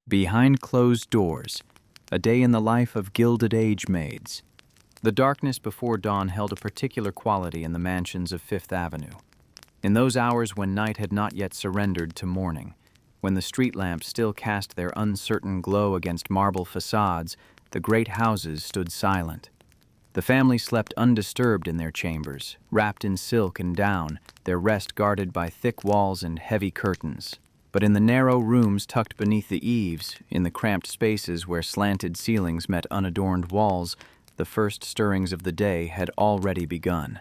Behind closed doors, a day in the life of Gilded Age maids. The darkness before dawn held a particular quality in the mansions of Fifth Avenue. In those hours when night had not yet surrendered to morning, when the street lamps still cast their uncertain glow against marble facades, the great houses stood silent. The family slept undisturbed in their chambers, wrapped in silk and down, their rest guarded by thick walls and heavy curtains. But in the narrow rooms tucked beneath the eaves, in the cramped spaces where slanted ceilings met unadorned walls, the first stirrings of the day had already begun.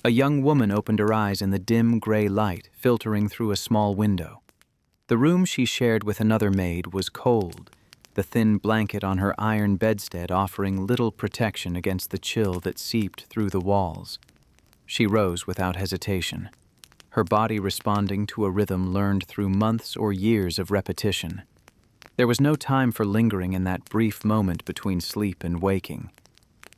A young woman opened her eyes in the dim gray light filtering through a small window. The room she shared with another maid was cold, the thin blanket on her iron bedstead offering little protection against the chill that seeped through the walls. She rose without hesitation, her body responding to a rhythm learned through months or years of repetition. There was no time for lingering in that brief moment between sleep and waking.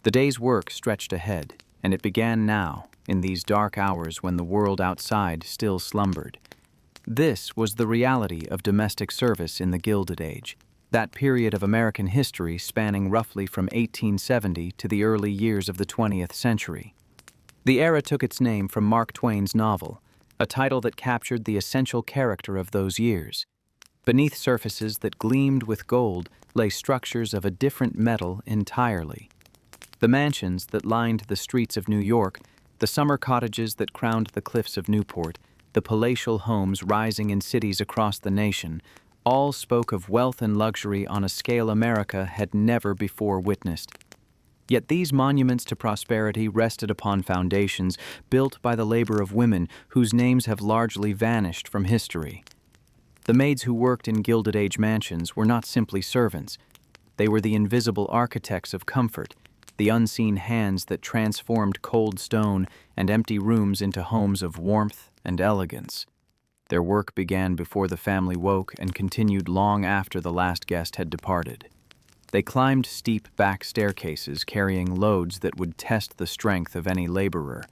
The day's work stretched ahead, and it began now, in these dark hours when the world outside still slumbered. This was the reality of domestic service in the Gilded Age, that period of American history spanning roughly from 1870 to the early years of the 20th century. The era took its name from Mark Twain's novel, a title that captured the essential character of those years. Beneath surfaces that gleamed with gold lay structures of a different metal entirely. The mansions that lined the streets of New York, the summer cottages that crowned the cliffs of Newport, the palatial homes rising in cities across the nation, all spoke of wealth and luxury on a scale America had never before witnessed. Yet these monuments to prosperity rested upon foundations built by the labor of women whose names have largely vanished from history. The maids who worked in Gilded Age mansions were not simply servants. They were the invisible architects of comfort, the unseen hands that transformed cold stone and empty rooms into homes of warmth and elegance. Their work began before the family woke and continued long after the last guest had departed. They climbed steep back staircases carrying loads that would test the strength of any laborer.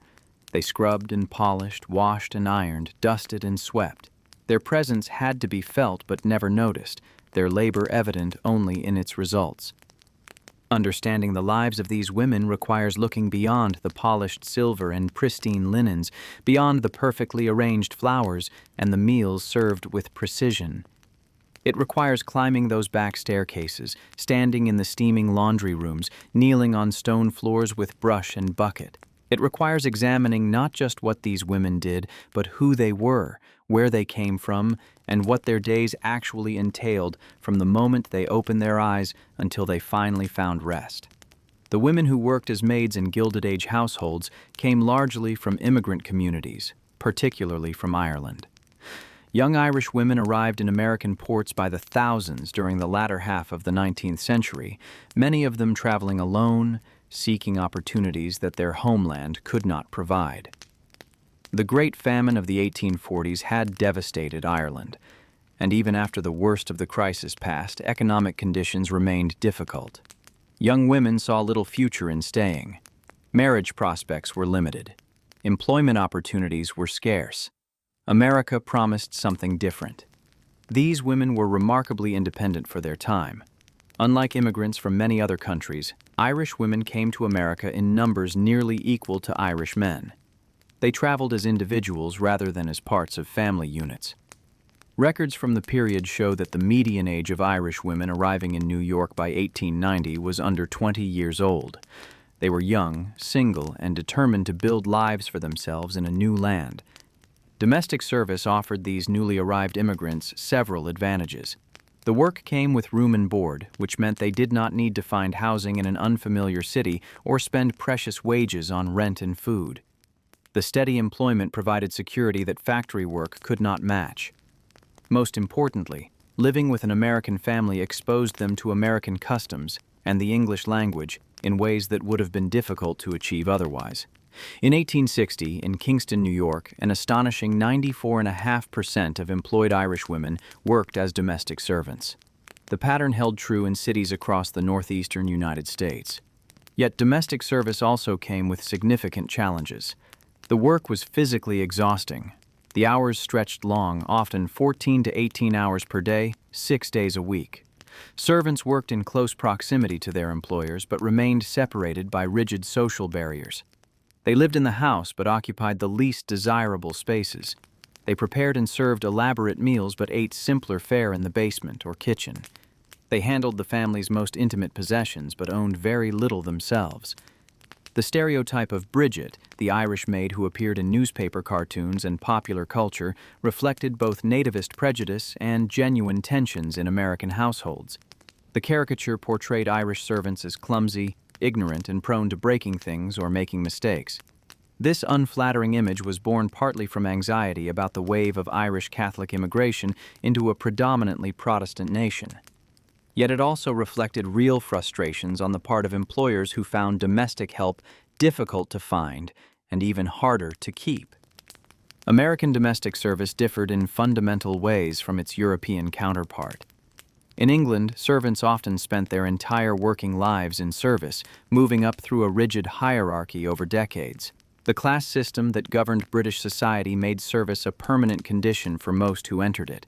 They scrubbed and polished, washed and ironed, dusted and swept. Their presence had to be felt but never noticed, their labor evident only in its results. Understanding the lives of these women requires looking beyond the polished silver and pristine linens, beyond the perfectly arranged flowers and the meals served with precision. It requires climbing those back staircases, standing in the steaming laundry rooms, kneeling on stone floors with brush and bucket. It requires examining not just what these women did, but who they were, where they came from, and what their days actually entailed from the moment they opened their eyes until they finally found rest. The women who worked as maids in Gilded Age households came largely from immigrant communities, particularly from Ireland. Young Irish women arrived in American ports by the thousands during the latter half of the 19th century, many of them traveling alone, seeking opportunities that their homeland could not provide. The Great Famine of the 1840s had devastated Ireland, and even after the worst of the crisis passed, economic conditions remained difficult. Young women saw little future in staying. Marriage prospects were limited. Employment opportunities were scarce. America promised something different. These women were remarkably independent for their time. Unlike immigrants from many other countries, Irish women came to America in numbers nearly equal to Irish men. They traveled as individuals rather than as parts of family units. Records from the period show that the median age of Irish women arriving in New York by 1890 was under 20 years old. They were young, single, and determined to build lives for themselves in a new land. Domestic service offered these newly arrived immigrants several advantages. The work came with room and board, which meant they did not need to find housing in an unfamiliar city or spend precious wages on rent and food. The steady employment provided security that factory work could not match. Most importantly, living with an American family exposed them to American customs and the English language in ways that would have been difficult to achieve otherwise. In 1860, in Kingston, New York, an astonishing 94.5% of employed Irish women worked as domestic servants. The pattern held true in cities across the northeastern United States. Yet domestic service also came with significant challenges. The work was physically exhausting. The hours stretched long, often 14 to 18 hours per day, 6 days a week. Servants worked in close proximity to their employers but remained separated by rigid social barriers. They lived in the house but occupied the least desirable spaces. They prepared and served elaborate meals but ate simpler fare in the basement or kitchen. They handled the family's most intimate possessions but owned very little themselves. The stereotype of Bridget, the Irish maid who appeared in newspaper cartoons and popular culture, reflected both nativist prejudice and genuine tensions in American households. The caricature portrayed Irish servants as clumsy, ignorant, and prone to breaking things or making mistakes. This unflattering image was born partly from anxiety about the wave of Irish Catholic immigration into a predominantly Protestant nation. Yet it also reflected real frustrations on the part of employers who found domestic help difficult to find and even harder to keep. American domestic service differed in fundamental ways from its European counterpart. In England, servants often spent their entire working lives in service, moving up through a rigid hierarchy over decades. The class system that governed British society made service a permanent condition for most who entered it.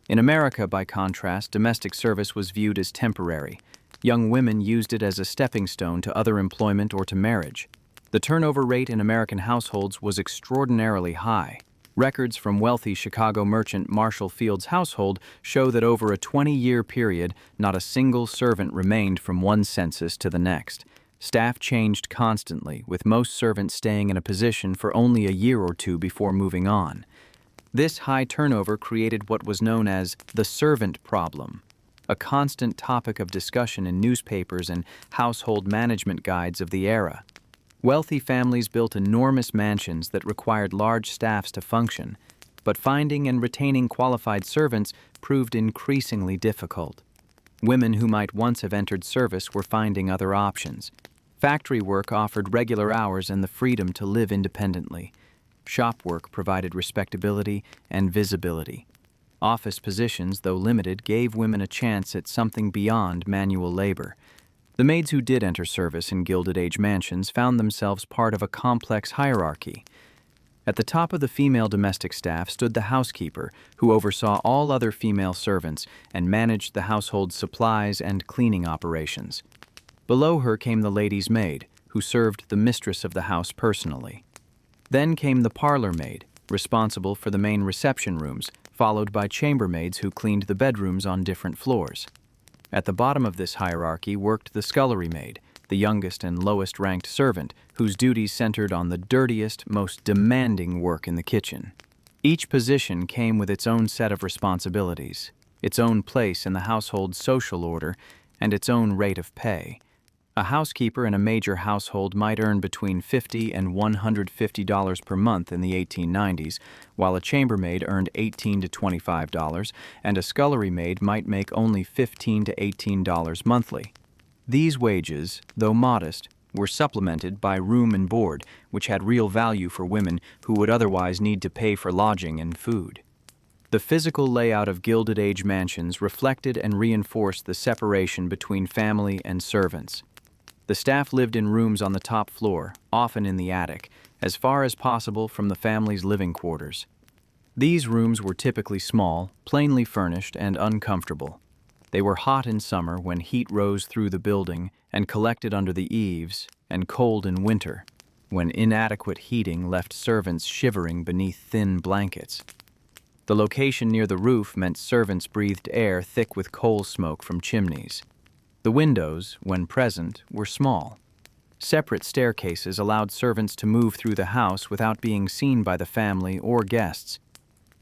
In America, by contrast, domestic service was viewed as temporary. Young women used it as a stepping stone to other employment or to marriage. The turnover rate in American households was extraordinarily high. Records from wealthy Chicago merchant Marshall Field's household show that over a 20-year period, not a single servant remained from one census to the next. Staff changed constantly, with most servants staying in a position for only a year or two before moving on. This high turnover created what was known as the servant problem, a constant topic of discussion in newspapers and household management guides of the era. Wealthy families built enormous mansions that required large staffs to function, but finding and retaining qualified servants proved increasingly difficult. Women who might once have entered service were finding other options. Factory work offered regular hours and the freedom to live independently. Shop work provided respectability and visibility. Office positions, though limited, gave women a chance at something beyond manual labor. The maids who did enter service in Gilded Age mansions found themselves part of a complex hierarchy. At the top of the female domestic staff stood the housekeeper, who oversaw all other female servants and managed the household's supplies and cleaning operations. Below her came the lady's maid, who served the mistress of the house personally. Then came the parlor maid, responsible for the main reception rooms, followed by chambermaids who cleaned the bedrooms on different floors. At the bottom of this hierarchy worked the scullery maid, the youngest and lowest-ranked servant, whose duties centered on the dirtiest, most demanding work in the kitchen. Each position came with its own set of responsibilities, its own place in the household's social order, and its own rate of pay. A housekeeper in a major household might earn between $50 and $150 per month in the 1890s, while a chambermaid earned $18 to $25, and a scullery maid might make only $15 to $18 monthly. These wages, though modest, were supplemented by room and board, which had real value for women who would otherwise need to pay for lodging and food. The physical layout of Gilded Age mansions reflected and reinforced the separation between family and servants. The staff lived in rooms on the top floor, often in the attic, as far as possible from the family's living quarters. These rooms were typically small, plainly furnished, and uncomfortable. They were hot in summer when heat rose through the building and collected under the eaves, and cold in winter, when inadequate heating left servants shivering beneath thin blankets. The location near the roof meant servants breathed air thick with coal smoke from chimneys. The windows, when present, were small. Separate staircases allowed servants to move through the house without being seen by the family or guests.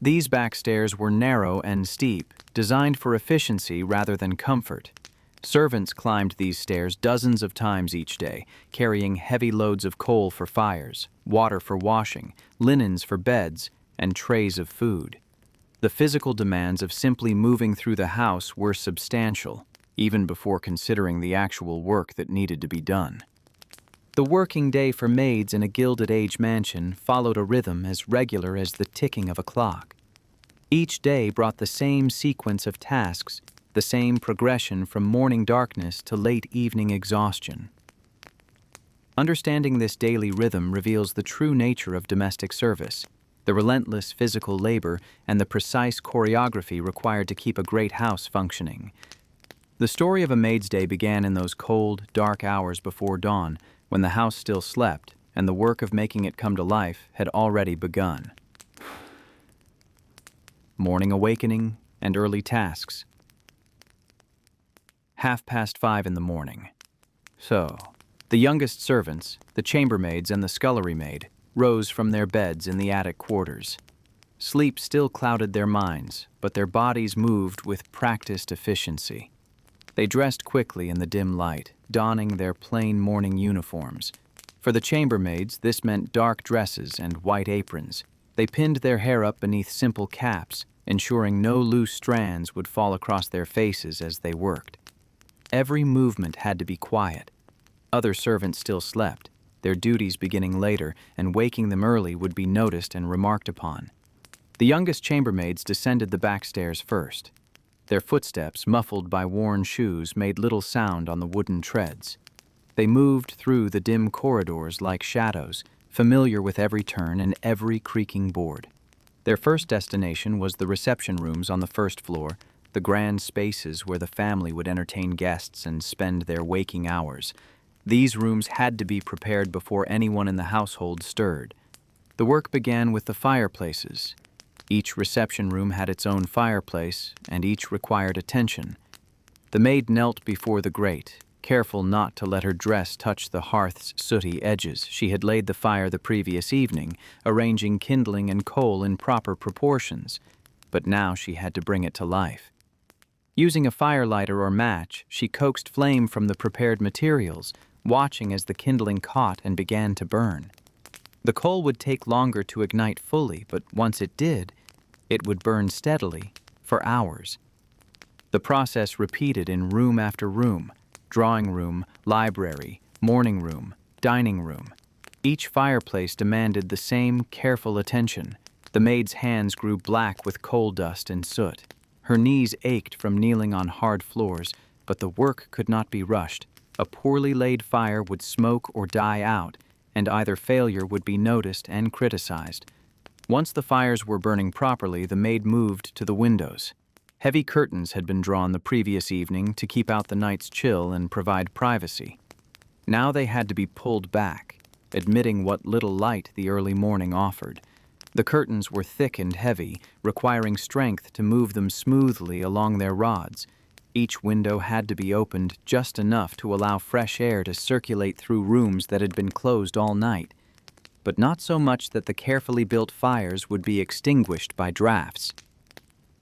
These back stairs were narrow and steep, designed for efficiency rather than comfort. Servants climbed these stairs dozens of times each day, carrying heavy loads of coal for fires, water for washing, linens for beds, and trays of food. The physical demands of simply moving through the house were substantial, even before considering the actual work that needed to be done. The working day for maids in a Gilded Age mansion followed a rhythm as regular as the ticking of a clock. Each day brought the same sequence of tasks, the same progression from morning darkness to late evening exhaustion. Understanding this daily rhythm reveals the true nature of domestic service. the relentless physical labor, and the precise choreography required to keep a great house functioning. The story of a maid's day began in those cold, dark hours before dawn, when the house still slept, and the work of making it come to life had already begun. Morning awakening and early tasks. 5:30 in the morning. So, the youngest servants, the chambermaids and the scullery maid, rose from their beds in the attic quarters. Sleep still clouded their minds, but their bodies moved with practiced efficiency. They dressed quickly in the dim light, donning their plain morning uniforms. For the chambermaids, this meant dark dresses and white aprons. They pinned their hair up beneath simple caps, ensuring no loose strands would fall across their faces as they worked. Every movement had to be quiet. Other servants still slept, their duties beginning later, and waking them early would be noticed and remarked upon. The youngest chambermaids descended the back stairs first. Their footsteps, muffled by worn shoes, made little sound on the wooden treads. They moved through the dim corridors like shadows, familiar with every turn and every creaking board. Their first destination was the reception rooms on the first floor, the grand spaces where the family would entertain guests and spend their waking hours. These rooms had to be prepared before anyone in the household stirred. The work began with the fireplaces. Each reception room had its own fireplace, and each required attention. The maid knelt before the grate, careful not to let her dress touch the hearth's sooty edges. She had laid the fire the previous evening, arranging kindling and coal in proper proportions, but now she had to bring it to life. Using a firelighter or match, she coaxed flame from the prepared materials, watching as the kindling caught and began to burn. The coal would take longer to ignite fully, but once it did, it would burn steadily for hours. The process repeated in room after room, drawing room, library, morning room, dining room. Each fireplace demanded the same careful attention. The maid's hands grew black with coal dust and soot. Her knees ached from kneeling on hard floors, but the work could not be rushed. A poorly laid fire would smoke or die out, and either failure would be noticed and criticized. Once the fires were burning properly, the maid moved to the windows. Heavy curtains had been drawn the previous evening to keep out the night's chill and provide privacy. Now they had to be pulled back, admitting what little light the early morning offered. The curtains were thick and heavy, requiring strength to move them smoothly along their rods. Each window had to be opened just enough to allow fresh air to circulate through rooms that had been closed all night, but not so much that the carefully built fires would be extinguished by drafts.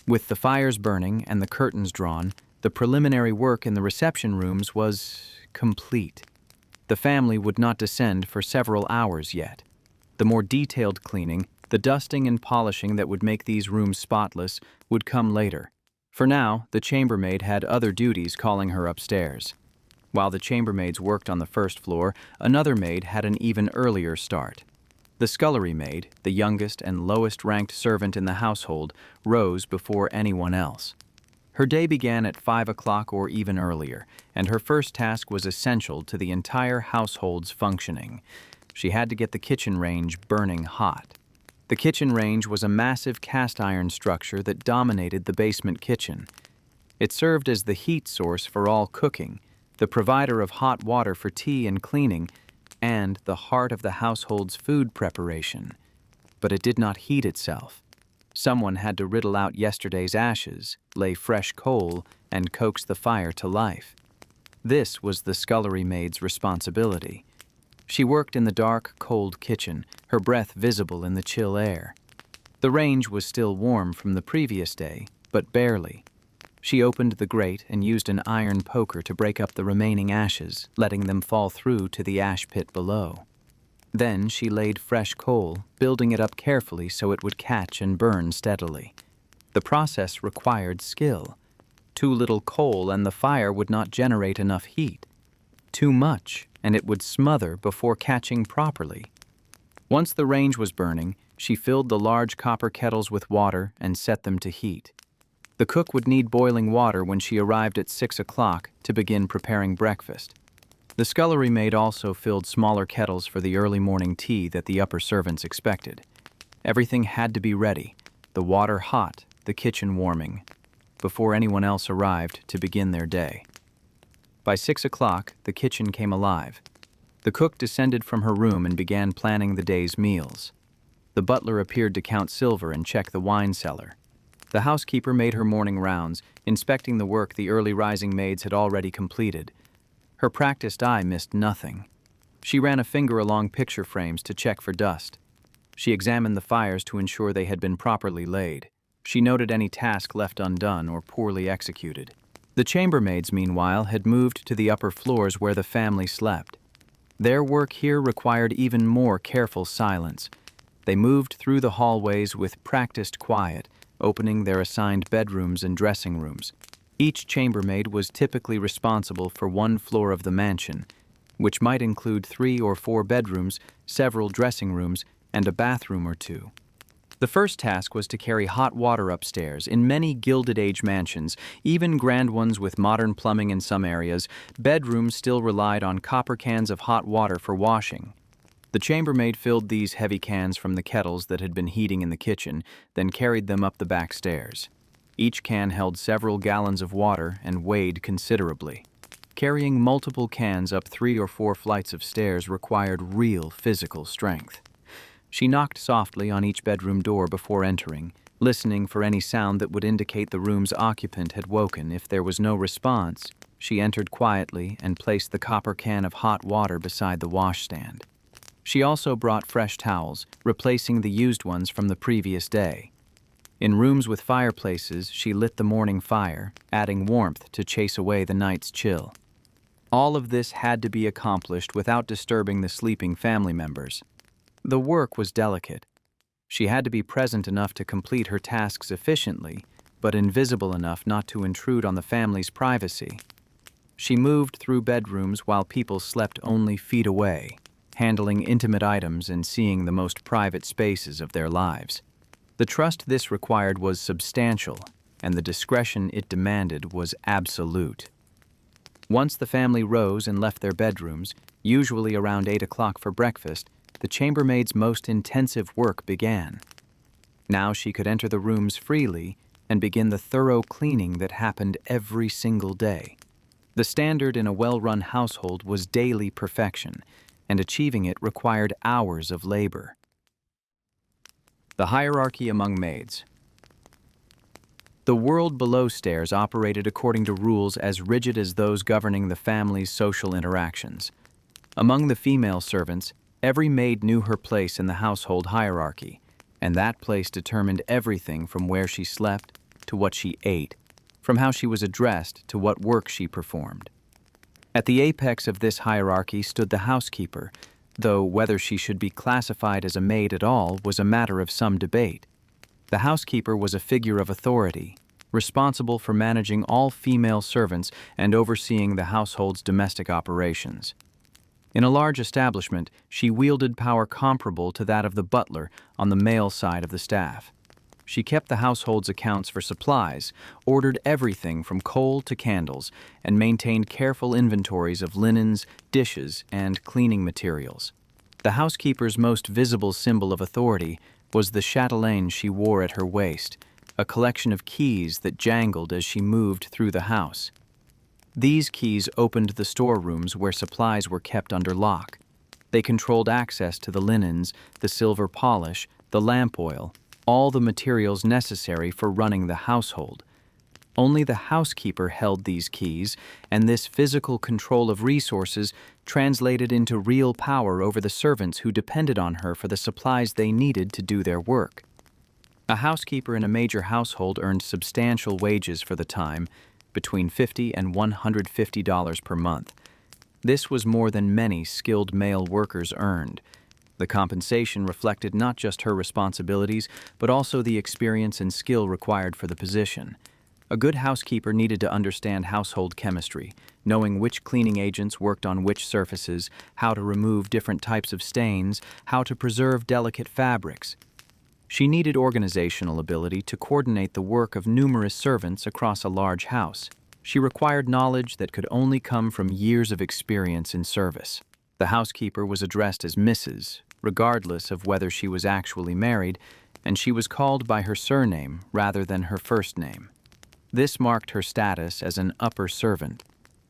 With the fires burning and the curtains drawn, the preliminary work in the reception rooms was complete. The family would not descend for several hours yet. The more detailed cleaning, the dusting and polishing that would make these rooms spotless, would come later. For now, the chambermaid had other duties calling her upstairs. While the chambermaids worked on the first floor, another maid had an even earlier start. The scullery maid, the youngest and lowest-ranked servant in the household, rose before anyone else. Her day began at 5 o'clock or even earlier, and her first task was essential to the entire household's functioning. She had to get the kitchen range burning hot. The kitchen range was a massive cast-iron structure that dominated the basement kitchen. It served as the heat source for all cooking, the provider of hot water for tea and cleaning, and the heart of the household's food preparation. But it did not heat itself. Someone had to riddle out yesterday's ashes, lay fresh coal, and coax the fire to life. This was the scullery maid's responsibility. She worked in the dark, cold kitchen, her breath visible in the chill air. The range was still warm from the previous day, but barely. She opened the grate and used an iron poker to break up the remaining ashes, letting them fall through to the ash pit below. Then she laid fresh coal, building it up carefully so it would catch and burn steadily. The process required skill. Too little coal and the fire would not generate enough heat. Too much, and it would smother before catching properly. Once the range was burning, she filled the large copper kettles with water and set them to heat. The cook would need boiling water when she arrived at 6 o'clock to begin preparing breakfast. The scullery maid also filled smaller kettles for the early morning tea that the upper servants expected. Everything had to be ready, the water hot, the kitchen warming, before anyone else arrived to begin their day. By 6 o'clock, the kitchen came alive. The cook descended from her room and began planning the day's meals. The butler appeared to count silver and check the wine cellar. The housekeeper made her morning rounds, inspecting the work the early rising maids had already completed. Her practiced eye missed nothing. She ran a finger along picture frames to check for dust. She examined the fires to ensure they had been properly laid. She noted any task left undone or poorly executed. The chambermaids, meanwhile, had moved to the upper floors where the family slept. Their work here required even more careful silence. They moved through the hallways with practiced quiet, opening their assigned bedrooms and dressing rooms. Each chambermaid was typically responsible for one floor of the mansion, which might include 3 or 4 bedrooms, several dressing rooms, and a bathroom or 2. The first task was to carry hot water upstairs. In many Gilded Age mansions, even grand ones with modern plumbing in some areas, bedrooms still relied on copper cans of hot water for washing. The chambermaid filled these heavy cans from the kettles that had been heating in the kitchen, then carried them up the back stairs. Each can held several gallons of water and weighed considerably. Carrying multiple cans up 3 or 4 flights of stairs required real physical strength. She knocked softly on each bedroom door before entering, listening for any sound that would indicate the room's occupant had woken. If there was no response, she entered quietly and placed the copper can of hot water beside the washstand. She also brought fresh towels, replacing the used ones from the previous day. In rooms with fireplaces, she lit the morning fire, adding warmth to chase away the night's chill. All of this had to be accomplished without disturbing the sleeping family members. The work was delicate. She had to be present enough to complete her tasks efficiently, but invisible enough not to intrude on the family's privacy. She moved through bedrooms while people slept only feet away, handling intimate items and seeing the most private spaces of their lives. The trust this required was substantial, and the discretion it demanded was absolute. Once the family rose and left their bedrooms, usually around 8 o'clock for breakfast, the chambermaid's most intensive work began. Now she could enter the rooms freely and begin the thorough cleaning that happened every single day. The standard in a well-run household was daily perfection, and achieving it required hours of labor. The hierarchy among maids. The world below stairs operated according to rules as rigid as those governing the family's social interactions. Among the female servants, every maid knew her place in the household hierarchy, and that place determined everything from where she slept to what she ate, from how she was addressed to what work she performed. At the apex of this hierarchy stood the housekeeper, though whether she should be classified as a maid at all was a matter of some debate. The housekeeper was a figure of authority, responsible for managing all female servants and overseeing the household's domestic operations. In a large establishment, she wielded power comparable to that of the butler on the male side of the staff. She kept the household's accounts for supplies, ordered everything from coal to candles, and maintained careful inventories of linens, dishes, and cleaning materials. The housekeeper's most visible symbol of authority was the chatelaine she wore at her waist, a collection of keys that jangled as she moved through the house. These keys opened the storerooms where supplies were kept under lock. They controlled access to the linens, the silver polish, the lamp oil, all the materials necessary for running the household. Only the housekeeper held these keys, and this physical control of resources translated into real power over the servants who depended on her for the supplies they needed to do their work. A housekeeper in a major household earned substantial wages for the time, between $50 and $150 per month. This was more than many skilled male workers earned. The compensation reflected not just her responsibilities, but also the experience and skill required for the position. A good housekeeper needed to understand household chemistry, knowing which cleaning agents worked on which surfaces, how to remove different types of stains, how to preserve delicate fabrics. She needed organizational ability to coordinate the work of numerous servants across a large house. She required knowledge that could only come from years of experience in service. The housekeeper was addressed as Mrs., regardless of whether she was actually married, and she was called by her surname rather than her first name. This marked her status as an upper servant,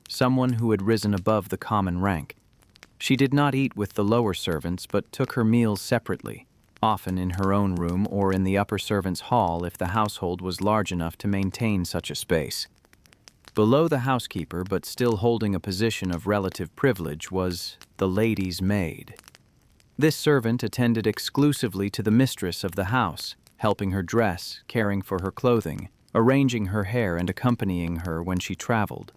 someone who had risen above the common rank. She did not eat with the lower servants, but took her meals separately, often in her own room or in the upper servants' hall if the household was large enough to maintain such a space. Below the housekeeper, but still holding a position of relative privilege, was the lady's maid. This servant attended exclusively to the mistress of the house, helping her dress, caring for her clothing, arranging her hair, and accompanying her when she traveled.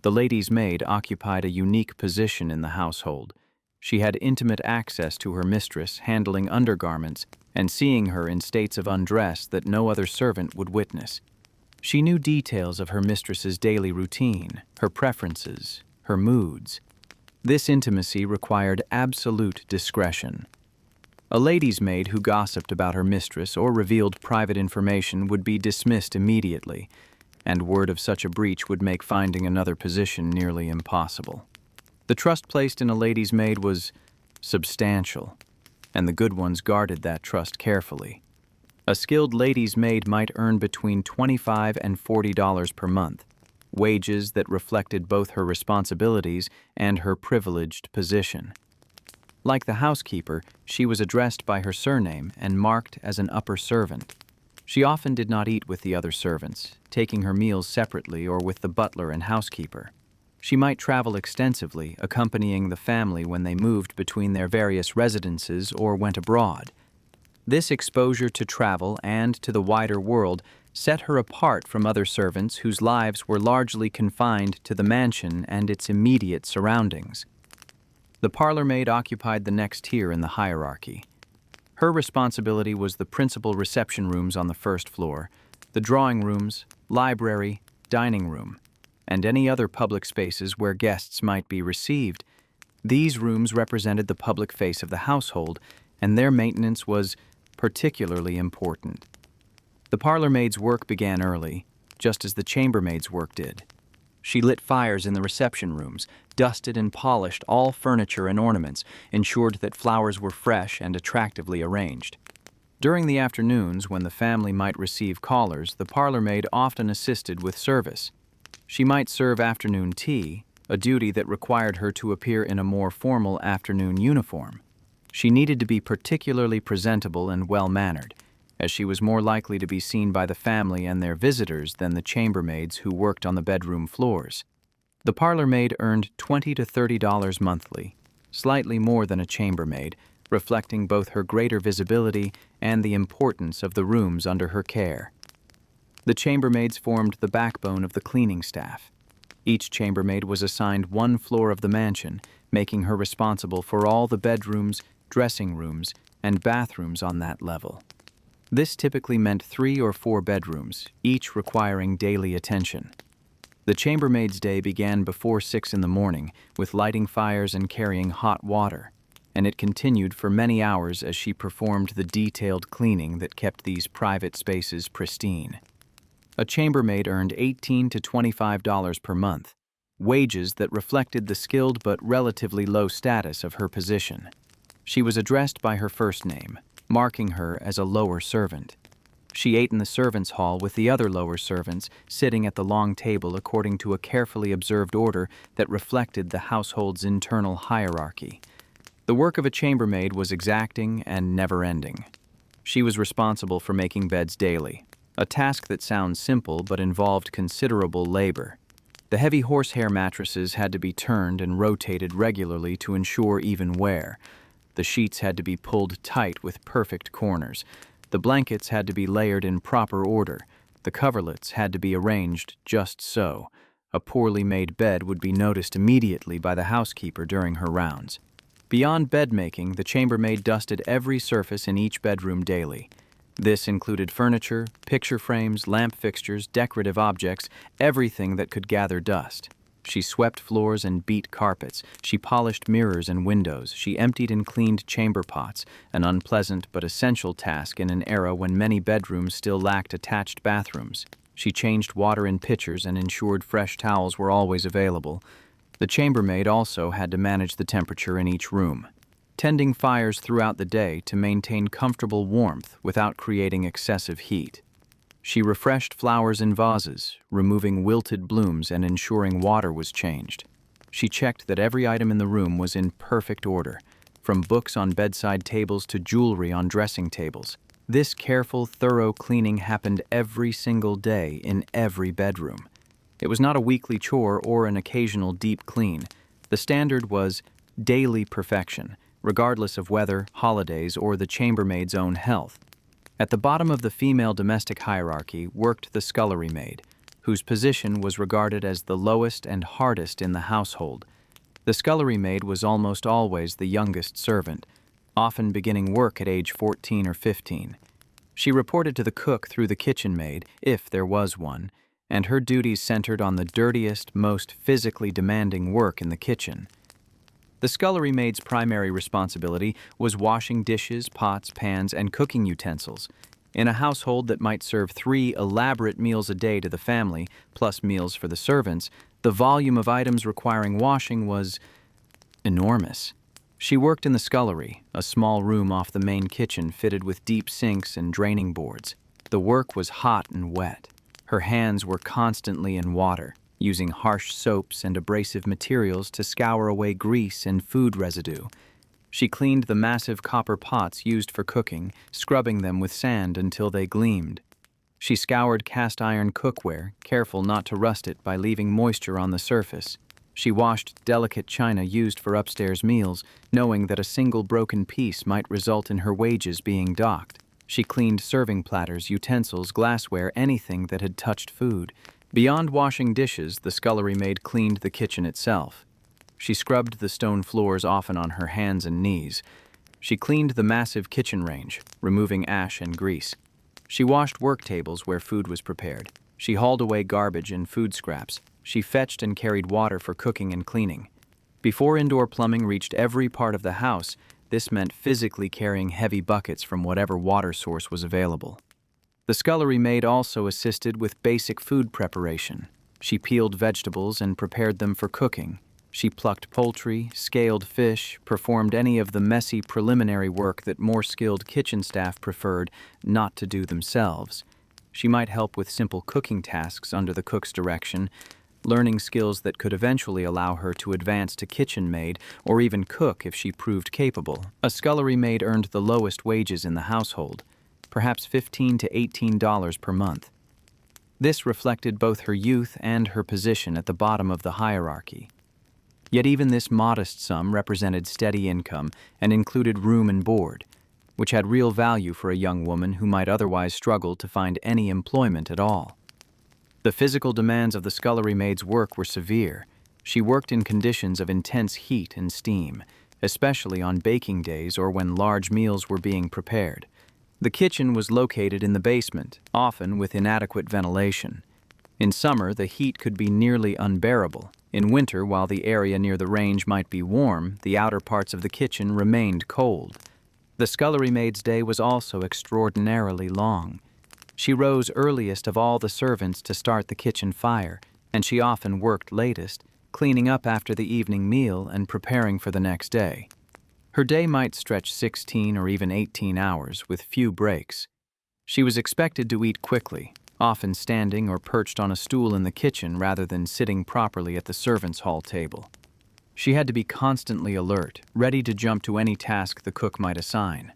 The lady's maid occupied a unique position in the household. She had intimate access to her mistress, handling undergarments and seeing her in states of undress that no other servant would witness. She knew details of her mistress's daily routine, her preferences, her moods. This intimacy required absolute discretion. A lady's maid who gossiped about her mistress or revealed private information would be dismissed immediately, and word of such a breach would make finding another position nearly impossible. The trust placed in a lady's maid was substantial, and the good ones guarded that trust carefully. A skilled lady's maid might earn between $25 and $40 per month, wages that reflected both her responsibilities and her privileged position. Like the housekeeper, she was addressed by her surname and marked as an upper servant. She often did not eat with the other servants, taking her meals separately or with the butler and housekeeper. She might travel extensively, accompanying the family when they moved between their various residences or went abroad. This exposure to travel and to the wider world set her apart from other servants whose lives were largely confined to the mansion and its immediate surroundings. The parlor maid occupied the next tier in the hierarchy. Her responsibility was the principal reception rooms on the first floor, the drawing rooms, library, dining room, and any other public spaces where guests might be received. These rooms represented the public face of the household, and their maintenance was particularly important. The parlor maid's work began early, just as the chambermaid's work did. She lit fires in the reception rooms, dusted and polished all furniture and ornaments, ensured that flowers were fresh and attractively arranged. During the afternoons, when the family might receive callers, the parlor maid often assisted with service. She might serve afternoon tea, a duty that required her to appear in a more formal afternoon uniform. She needed to be particularly presentable and well-mannered, as she was more likely to be seen by the family and their visitors than the chambermaids who worked on the bedroom floors. The parlor maid earned $20 to $30 monthly, slightly more than a chambermaid, reflecting both her greater visibility and the importance of the rooms under her care. The chambermaids formed the backbone of the cleaning staff. Each chambermaid was assigned one floor of the mansion, making her responsible for all the bedrooms, dressing rooms, and bathrooms on that level. This typically meant 3 or 4 bedrooms, each requiring daily attention. The chambermaid's day began before 6 in the morning, with lighting fires and carrying hot water, and it continued for many hours as she performed the detailed cleaning that kept these private spaces pristine. A chambermaid earned $18 to $25 per month, wages that reflected the skilled but relatively low status of her position. She was addressed by her first name, marking her as a lower servant. She ate in the servants' hall with the other lower servants, sitting at the long table according to a carefully observed order that reflected the household's internal hierarchy. The work of a chambermaid was exacting and never-ending. She was responsible for making beds daily, a task that sounds simple but involved considerable labor. The heavy horsehair mattresses had to be turned and rotated regularly to ensure even wear. The sheets had to be pulled tight with perfect corners. The blankets had to be layered in proper order. The coverlets had to be arranged just so. A poorly made bed would be noticed immediately by the housekeeper during her rounds. Beyond bed making, the chambermaid dusted every surface in each bedroom daily. This included furniture, picture frames, lamp fixtures, decorative objects, everything that could gather dust. She swept floors and beat carpets. She polished mirrors and windows. She emptied and cleaned chamber pots, an unpleasant but essential task in an era when many bedrooms still lacked attached bathrooms. She changed water in pitchers and ensured fresh towels were always available. The chambermaid also had to manage the temperature in each room. tending fires throughout the day to maintain comfortable warmth without creating excessive heat. She refreshed flowers in vases, removing wilted blooms and ensuring water was changed. She checked that every item in the room was in perfect order, from books on bedside tables to jewelry on dressing tables. This careful, thorough cleaning happened every single day in every bedroom. It was not a weekly chore or an occasional deep clean. The standard was daily perfection, regardless of weather, holidays, or the chambermaid's own health. At the bottom of the female domestic hierarchy worked the scullery maid, whose position was regarded as the lowest and hardest in the household. The scullery maid was almost always the youngest servant, often beginning work at age 14 or 15. She reported to the cook through the kitchen maid, if there was one, and her duties centered on the dirtiest, most physically demanding work in the kitchen. The scullery maid's primary responsibility was washing dishes, pots, pans, and cooking utensils. In a household that might serve 3 elaborate meals a day to the family, plus meals for the servants, the volume of items requiring washing was enormous. She worked in the scullery, a small room off the main kitchen fitted with deep sinks and draining boards. The work was hot and wet. Her hands were constantly in water, using harsh soaps and abrasive materials to scour away grease and food residue. She cleaned the massive copper pots used for cooking, scrubbing them with sand until they gleamed. She scoured cast iron cookware, careful not to rust it by leaving moisture on the surface. She washed delicate china used for upstairs meals, knowing that a single broken piece might result in her wages being docked. She cleaned serving platters, utensils, glassware, anything that had touched food. Beyond washing dishes, the scullery maid cleaned the kitchen itself. She scrubbed the stone floors often on her hands and knees. She cleaned the massive kitchen range, removing ash and grease. She washed work tables where food was prepared. She hauled away garbage and food scraps. She fetched and carried water for cooking and cleaning. Before indoor plumbing reached every part of the house, this meant physically carrying heavy buckets from whatever water source was available. The scullery maid also assisted with basic food preparation. She peeled vegetables and prepared them for cooking. She plucked poultry, scaled fish, performed any of the messy preliminary work that more skilled kitchen staff preferred not to do themselves. She might help with simple cooking tasks under the cook's direction, learning skills that could eventually allow her to advance to kitchen maid or even cook if she proved capable. A scullery maid earned the lowest wages in the household, perhaps $15 to $18 per month. This reflected both her youth and her position at the bottom of the hierarchy. Yet even this modest sum represented steady income and included room and board, which had real value for a young woman who might otherwise struggle to find any employment at all. The physical demands of the scullery maid's work were severe. She worked in conditions of intense heat and steam, especially on baking days or when large meals were being prepared. The kitchen was located in the basement, often with inadequate ventilation. In summer, the heat could be nearly unbearable. In winter, while the area near the range might be warm, the outer parts of the kitchen remained cold. The scullery maid's day was also extraordinarily long. She rose earliest of all the servants to start the kitchen fire, and she often worked latest, cleaning up after the evening meal and preparing for the next day. Her day might stretch 16 or even 18 hours, with few breaks. She was expected to eat quickly, often standing or perched on a stool in the kitchen rather than sitting properly at the servants' hall table. She had to be constantly alert, ready to jump to any task the cook might assign.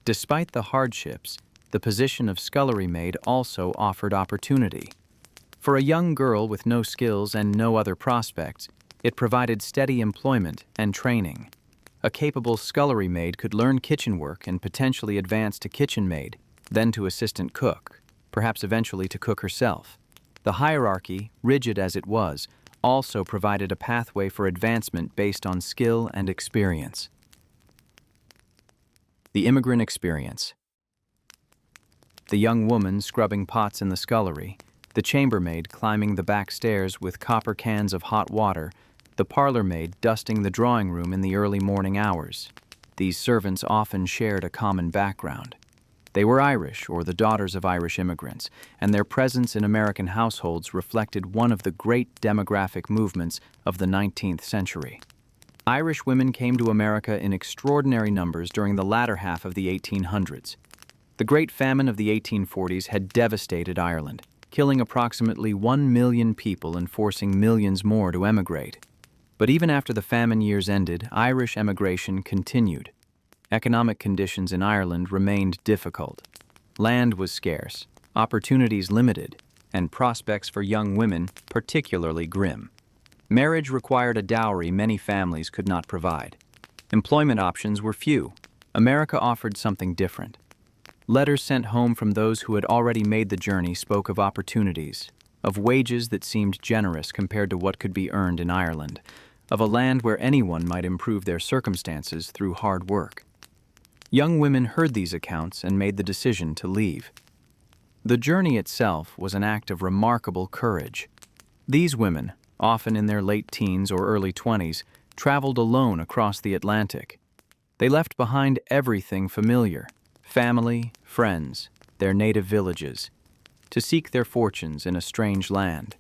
Despite the hardships, the position of scullery maid also offered opportunity. For a young girl with no skills and no other prospects, it provided steady employment and training. A capable scullery maid could learn kitchen work and potentially advance to kitchen maid, then to assistant cook, perhaps eventually to cook herself. The hierarchy, rigid as it was, also provided a pathway for advancement based on skill and experience. The immigrant experience. The young woman scrubbing pots in the scullery, the chambermaid climbing the back stairs with copper cans of hot water, the parlor maid dusting the drawing room in the early morning hours. These servants often shared a common background. They were Irish or the daughters of Irish immigrants, and their presence in American households reflected one of the great demographic movements of the 19th century. Irish women came to America in extraordinary numbers during the latter half of the 1800s. The Great Famine of the 1840s had devastated Ireland, killing approximately 1 million people and forcing millions more to emigrate. But even after the famine years ended, Irish emigration continued. Economic conditions in Ireland remained difficult. Land was scarce, opportunities limited, and prospects for young women particularly grim. Marriage required a dowry many families could not provide. Employment options were few. America offered something different. Letters sent home from those who had already made the journey spoke of opportunities, of wages that seemed generous compared to what could be earned in Ireland, of a land where anyone might improve their circumstances through hard work. Young women heard these accounts and made the decision to leave. The journey itself was an act of remarkable courage. These women, often in their late teens or early 20s, traveled alone across the Atlantic. They left behind everything familiar: family, friends, their native villages, to seek their fortunes in a strange land.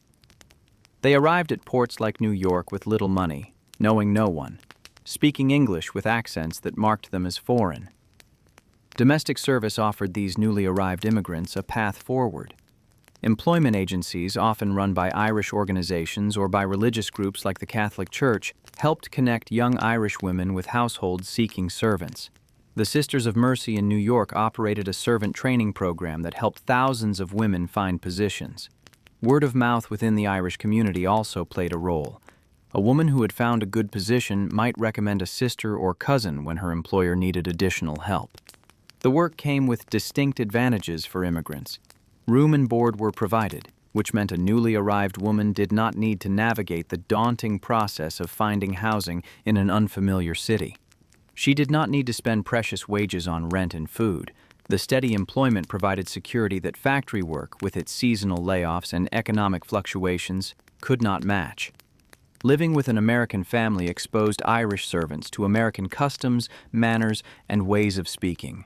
They arrived at ports like New York with little money, knowing no one, speaking English with accents that marked them as foreign. Domestic service offered these newly arrived immigrants a path forward. Employment agencies, often run by Irish organizations or by religious groups like the Catholic Church, helped connect young Irish women with households seeking servants. The Sisters of Mercy in New York operated a servant training program that helped thousands of women find positions. Word of mouth within the Irish community also played a role. A woman who had found a good position might recommend a sister or cousin when her employer needed additional help. The work came with distinct advantages for immigrants. Room and board were provided, which meant a newly arrived woman did not need to navigate the daunting process of finding housing in an unfamiliar city. She did not need to spend precious wages on rent and food. The steady employment provided security that factory work, with its seasonal layoffs and economic fluctuations, could not match. Living with an American family exposed Irish servants to American customs, manners, and ways of speaking.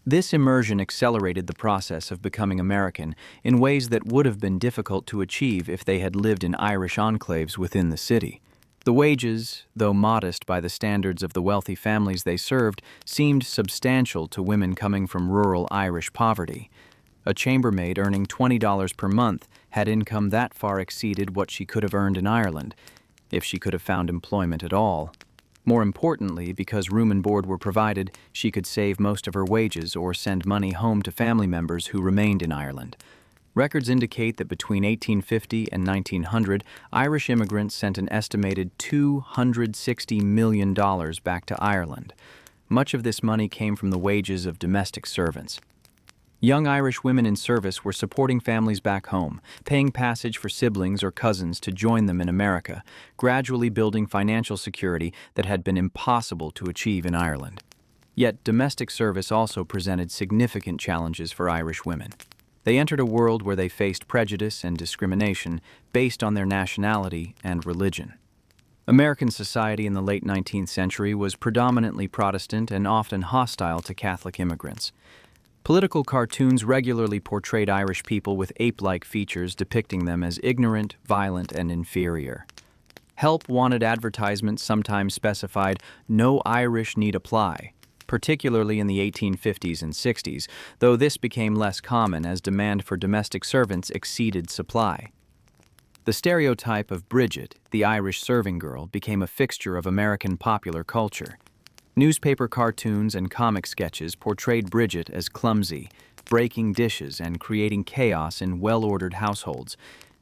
This immersion accelerated the process of becoming American in ways that would have been difficult to achieve if they had lived in Irish enclaves within the city. The wages, though modest by the standards of the wealthy families they served, seemed substantial to women coming from rural Irish poverty. A chambermaid earning $20 per month had income that far exceeded what she could have earned in Ireland, if she could have found employment at all. More importantly, because room and board were provided, she could save most of her wages or send money home to family members who remained in Ireland. Records indicate that between 1850 and 1900, Irish immigrants sent an estimated $260 million back to Ireland. Much of this money came from the wages of domestic servants. Young Irish women in service were supporting families back home, paying passage for siblings or cousins to join them in America, gradually building financial security that had been impossible to achieve in Ireland. Yet domestic service also presented significant challenges for Irish women. They entered a world where they faced prejudice and discrimination based on their nationality and religion. American society in the late 19th century was predominantly Protestant and often hostile to Catholic immigrants. Political cartoons regularly portrayed Irish people with ape-like features, depicting them as ignorant, violent, and inferior. Help-wanted advertisements sometimes specified, "No Irish need apply," particularly in the 1850s and 60s, though this became less common as demand for domestic servants exceeded supply. The stereotype of Bridget, the Irish serving girl, became a fixture of American popular culture. Newspaper cartoons and comic sketches portrayed Bridget as clumsy, breaking dishes and creating chaos in well-ordered households.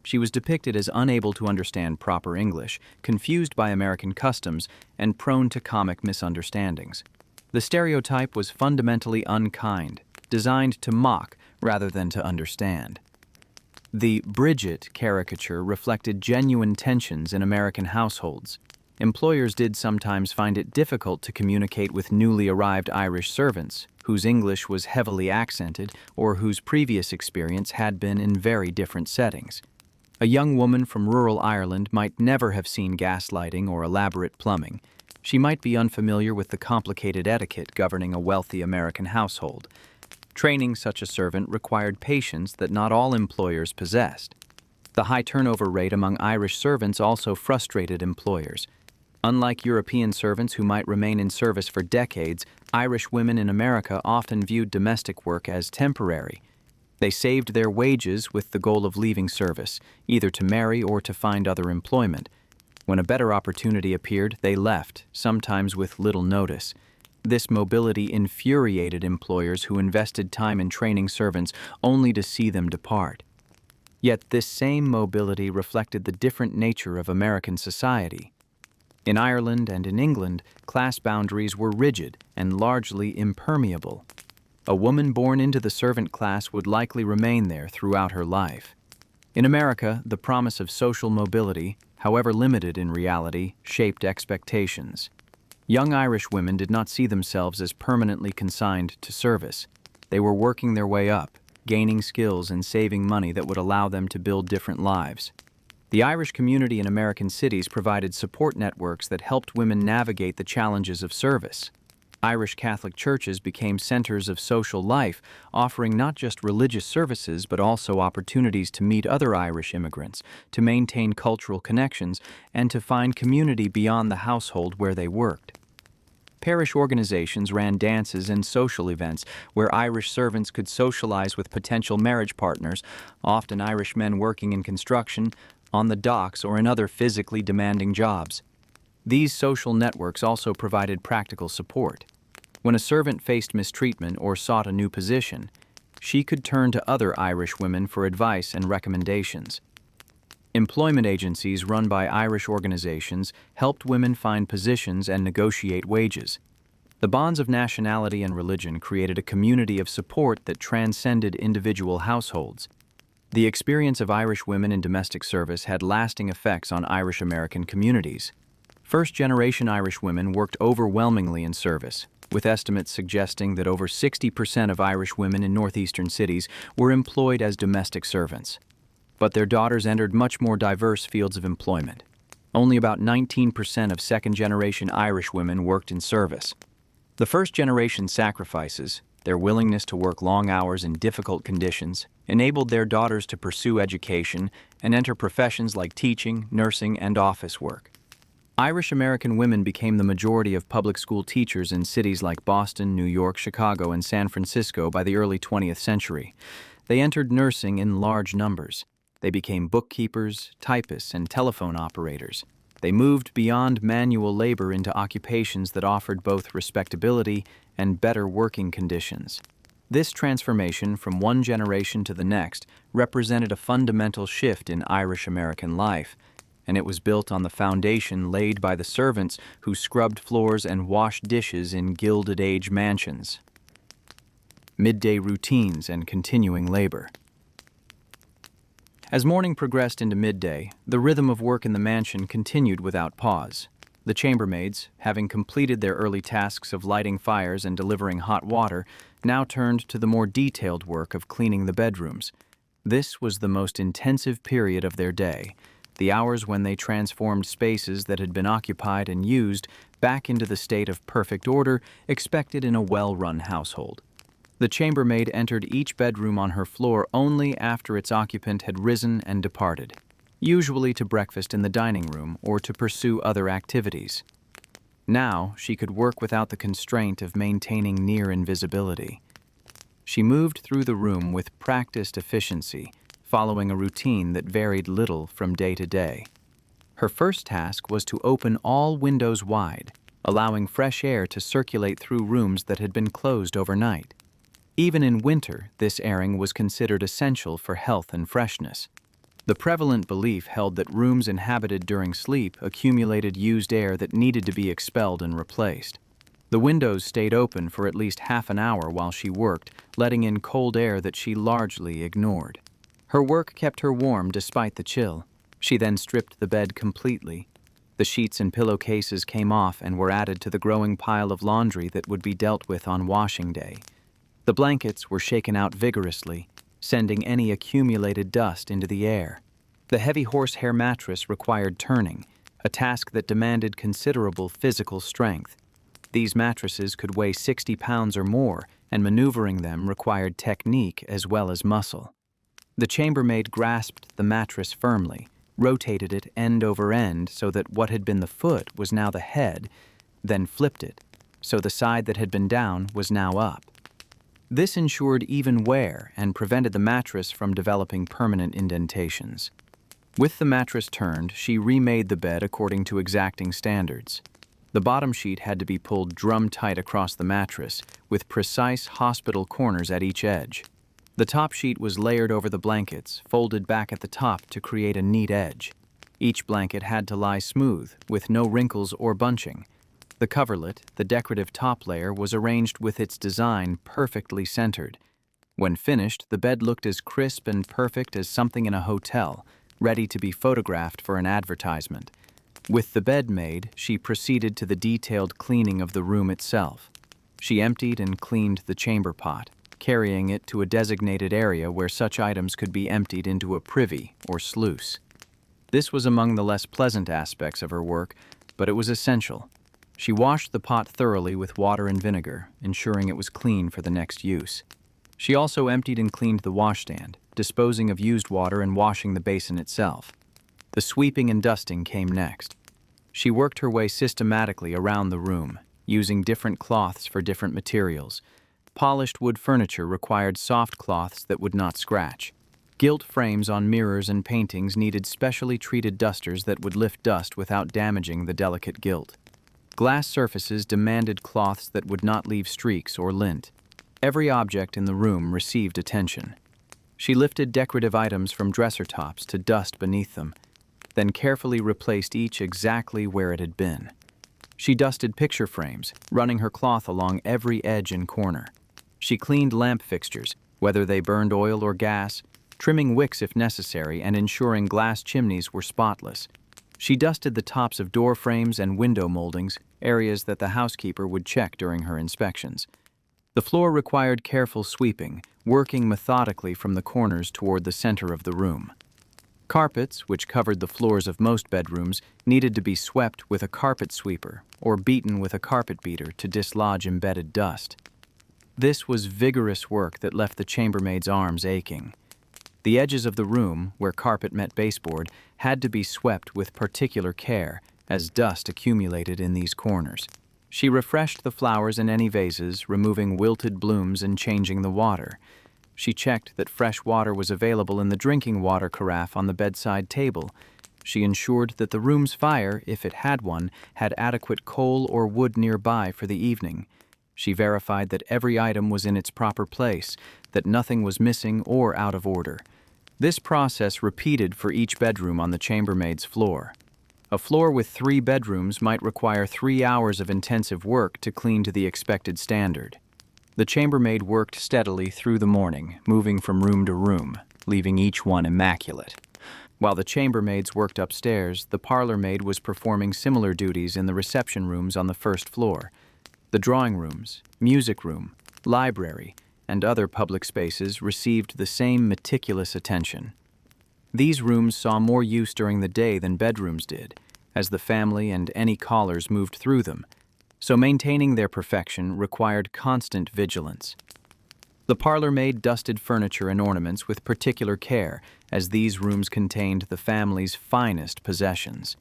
She was depicted as unable to understand proper English, confused by American customs, and prone to comic misunderstandings. The stereotype was fundamentally unkind, designed to mock rather than to understand. The Bridget caricature reflected genuine tensions in American households. Employers did sometimes find it difficult to communicate with newly arrived Irish servants, whose English was heavily accented or whose previous experience had been in very different settings. A young woman from rural Ireland might never have seen gaslighting or elaborate plumbing. She might be unfamiliar with the complicated etiquette governing a wealthy American household. Training such a servant required patience that not all employers possessed. The high turnover rate among Irish servants also frustrated employers. Unlike European servants who might remain in service for decades, Irish women in America often viewed domestic work as temporary. They saved their wages with the goal of leaving service, either to marry or to find other employment. When a better opportunity appeared, they left, sometimes with little notice. This mobility infuriated employers who invested time in training servants only to see them depart. Yet this same mobility reflected the different nature of American society. In Ireland and in England, class boundaries were rigid and largely impermeable. A woman born into the servant class would likely remain there throughout her life. In America, the promise of social mobility, however limited in reality, shaped expectations. Young Irish women did not see themselves as permanently consigned to service. They were working their way up, gaining skills and saving money that would allow them to build different lives. The Irish community in American cities provided support networks that helped women navigate the challenges of service. Irish Catholic churches became centers of social life, offering not just religious services but also opportunities to meet other Irish immigrants, to maintain cultural connections, and to find community beyond the household where they worked. Parish organizations ran dances and social events where Irish servants could socialize with potential marriage partners, often Irish men working in construction, on the docks, or in other physically demanding jobs. These social networks also provided practical support. When a servant faced mistreatment or sought a new position, she could turn to other Irish women for advice and recommendations. Employment agencies run by Irish organizations helped women find positions and negotiate wages. The bonds of nationality and religion created a community of support that transcended individual households. The experience of Irish women in domestic service had lasting effects on Irish American communities. First-generation Irish women worked overwhelmingly in service, with estimates suggesting that over 60% of Irish women in northeastern cities were employed as domestic servants. But their daughters entered much more diverse fields of employment. Only about 19% of second-generation Irish women worked in service. The first-generation sacrifices, their willingness to work long hours in difficult conditions, enabled their daughters to pursue education and enter professions like teaching, nursing, and office work. Irish American women became the majority of public school teachers in cities like Boston, New York, Chicago, and San Francisco by the early 20th century. They entered nursing in large numbers. They became bookkeepers, typists, and telephone operators. They moved beyond manual labor into occupations that offered both respectability and better working conditions. This transformation from one generation to the next represented a fundamental shift in Irish American life, and it was built on the foundation laid by the servants who scrubbed floors and washed dishes in Gilded Age mansions. Midday routines and continuing labor. As morning progressed into midday, the rhythm of work in the mansion continued without pause. The chambermaids, having completed their early tasks of lighting fires and delivering hot water, now turned to the more detailed work of cleaning the bedrooms. This was the most intensive period of their day, the hours when they transformed spaces that had been occupied and used back into the state of perfect order expected in a well-run household. The chambermaid entered each bedroom on her floor only after its occupant had risen and departed, usually to breakfast in the dining room or to pursue other activities. Now she could work without the constraint of maintaining near invisibility. She moved through the room with practiced efficiency, following a routine that varied little from day to day. Her first task was to open all windows wide, allowing fresh air to circulate through rooms that had been closed overnight. Even in winter, this airing was considered essential for health and freshness. The prevalent belief held that rooms inhabited during sleep accumulated used air that needed to be expelled and replaced. The windows stayed open for at least half an hour while she worked, letting in cold air that she largely ignored. Her work kept her warm despite the chill. She then stripped the bed completely. The sheets and pillowcases came off and were added to the growing pile of laundry that would be dealt with on washing day. The blankets were shaken out vigorously, sending any accumulated dust into the air. The heavy horsehair mattress required turning, a task that demanded considerable physical strength. These mattresses could weigh 60 pounds or more, and maneuvering them required technique as well as muscle. The chambermaid grasped the mattress firmly, rotated it end over end so that what had been the foot was now the head, then flipped it, so the side that had been down was now up. This ensured even wear and prevented the mattress from developing permanent indentations. With the mattress turned, she remade the bed according to exacting standards. The bottom sheet had to be pulled drum-tight across the mattress, with precise hospital corners at each edge. The top sheet was layered over the blankets, folded back at the top to create a neat edge. Each blanket had to lie smooth, with no wrinkles or bunching. The coverlet, the decorative top layer, was arranged with its design perfectly centered. When finished, the bed looked as crisp and perfect as something in a hotel, ready to be photographed for an advertisement. With the bed made, she proceeded to the detailed cleaning of the room itself. She emptied and cleaned the chamber pot, carrying it to a designated area where such items could be emptied into a privy or sluice. This was among the less pleasant aspects of her work, but it was essential. She washed the pot thoroughly with water and vinegar, ensuring it was clean for the next use. She also emptied and cleaned the washstand, disposing of used water and washing the basin itself. The sweeping and dusting came next. She worked her way systematically around the room, using different cloths for different materials. Polished wood furniture required soft cloths that would not scratch. Gilt frames on mirrors and paintings needed specially treated dusters that would lift dust without damaging the delicate gilt. Glass surfaces demanded cloths that would not leave streaks or lint. Every object in the room received attention. She lifted decorative items from dresser tops to dust beneath them, then carefully replaced each exactly where it had been. She dusted picture frames, running her cloth along every edge and corner. She cleaned lamp fixtures, whether they burned oil or gas, trimming wicks if necessary and ensuring glass chimneys were spotless. She dusted the tops of door frames and window moldings, areas that the housekeeper would check during her inspections. The floor required careful sweeping, working methodically from the corners toward the center of the room. Carpets, which covered the floors of most bedrooms, needed to be swept with a carpet sweeper or beaten with a carpet beater to dislodge embedded dust. This was vigorous work that left the chambermaid's arms aching. The edges of the room, where carpet met baseboard, had to be swept with particular care, as dust accumulated in these corners. She refreshed the flowers in any vases, removing wilted blooms and changing the water. She checked that fresh water was available in the drinking water carafe on the bedside table. She ensured that the room's fire, if it had one, had adequate coal or wood nearby for the evening. She verified that every item was in its proper place, that nothing was missing or out of order. This process repeated for each bedroom on the chambermaid's floor. A floor with 3 bedrooms might require 3 hours of intensive work to clean to the expected standard. The chambermaid worked steadily through the morning, moving from room to room, leaving each one immaculate. While the chambermaids worked upstairs, the parlor maid was performing similar duties in the reception rooms on the first floor. The drawing rooms, music room, library, and other public spaces received the same meticulous attention. These rooms saw more use during the day than bedrooms did, as the family and any callers moved through them, so maintaining their perfection required constant vigilance. The parlor maid dusted furniture and ornaments with particular care, as these rooms contained the family's finest possessions.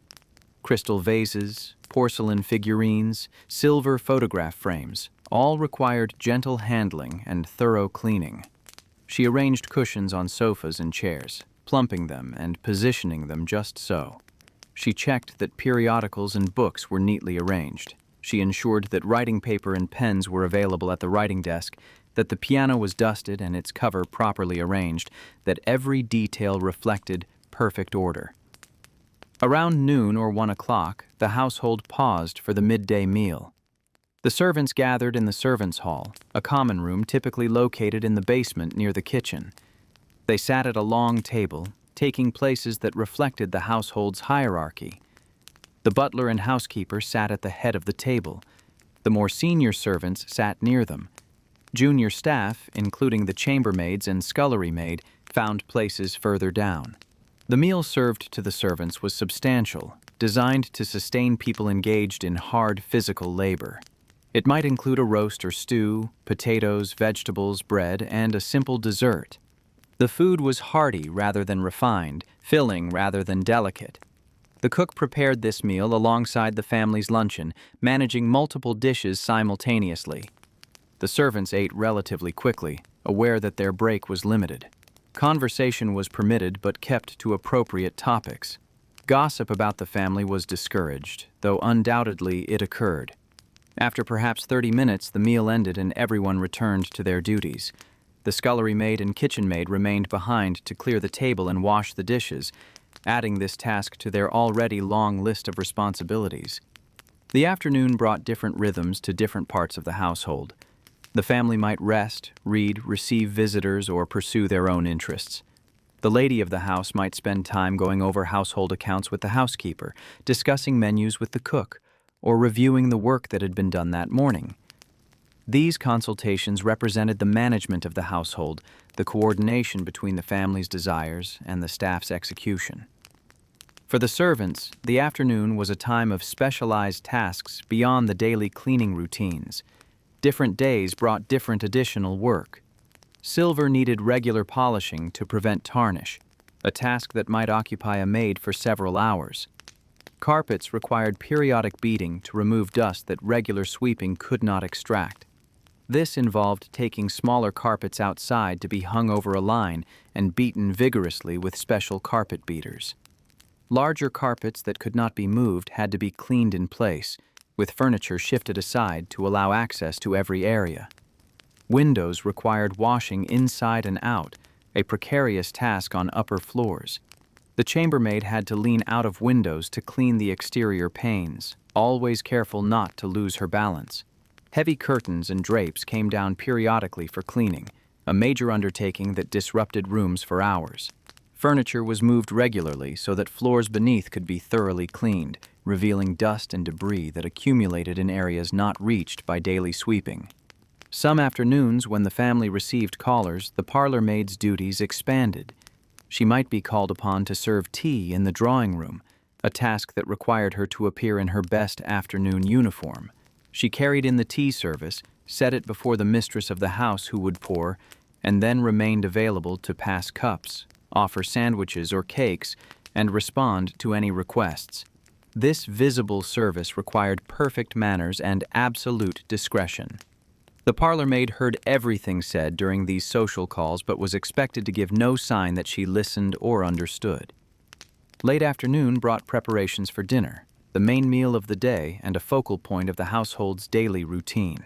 Crystal vases, porcelain figurines, silver photograph frames, all required gentle handling and thorough cleaning. She arranged cushions on sofas and chairs, plumping them and positioning them just so. She checked that periodicals and books were neatly arranged. She ensured that writing paper and pens were available at the writing desk, that the piano was dusted and its cover properly arranged, that every detail reflected perfect order. Around noon or 1 o'clock, the household paused for the midday meal. The servants gathered in the servants' hall, a common room typically located in the basement near the kitchen. They sat at a long table, taking places that reflected the household's hierarchy. The butler and housekeeper sat at the head of the table. The more senior servants sat near them. Junior staff, including the chambermaids and scullery maid, found places further down. The meal served to the servants was substantial, designed to sustain people engaged in hard physical labor. It might include a roast or stew, potatoes, vegetables, bread, and a simple dessert. The food was hearty rather than refined, filling rather than delicate. The cook prepared this meal alongside the family's luncheon, managing multiple dishes simultaneously. The servants ate relatively quickly, aware that their break was limited. Conversation was permitted but kept to appropriate topics. Gossip about the family was discouraged, though undoubtedly it occurred. After perhaps 30 minutes, the meal ended and everyone returned to their duties. The scullery maid and kitchen maid remained behind to clear the table and wash the dishes, adding this task to their already long list of responsibilities. The afternoon brought different rhythms to different parts of the household. The family might rest, read, receive visitors, or pursue their own interests. The lady of the house might spend time going over household accounts with the housekeeper, discussing menus with the cook, or reviewing the work that had been done that morning. These consultations represented the management of the household, the coordination between the family's desires and the staff's execution. For the servants, the afternoon was a time of specialized tasks beyond the daily cleaning routines. Different days brought different additional work. Silver needed regular polishing to prevent tarnish, a task that might occupy a maid for several hours. Carpets required periodic beating to remove dust that regular sweeping could not extract. This involved taking smaller carpets outside to be hung over a line and beaten vigorously with special carpet beaters. Larger carpets that could not be moved had to be cleaned in place, with furniture shifted aside to allow access to every area. Windows required washing inside and out, a precarious task on upper floors. The chambermaid had to lean out of windows to clean the exterior panes, always careful not to lose her balance. Heavy curtains and drapes came down periodically for cleaning, a major undertaking that disrupted rooms for hours. Furniture was moved regularly so that floors beneath could be thoroughly cleaned, revealing dust and debris that accumulated in areas not reached by daily sweeping. Some afternoons, when the family received callers, the parlor maid's duties expanded. She might be called upon to serve tea in the drawing room, a task that required her to appear in her best afternoon uniform. She carried in the tea service, set it before the mistress of the house who would pour, and then remained available to pass cups, offer sandwiches or cakes, and respond to any requests. This visible service required perfect manners and absolute discretion. The parlor maid heard everything said during these social calls but was expected to give no sign that she listened or understood. Late afternoon brought preparations for dinner, the main meal of the day and a focal point of the household's daily routine.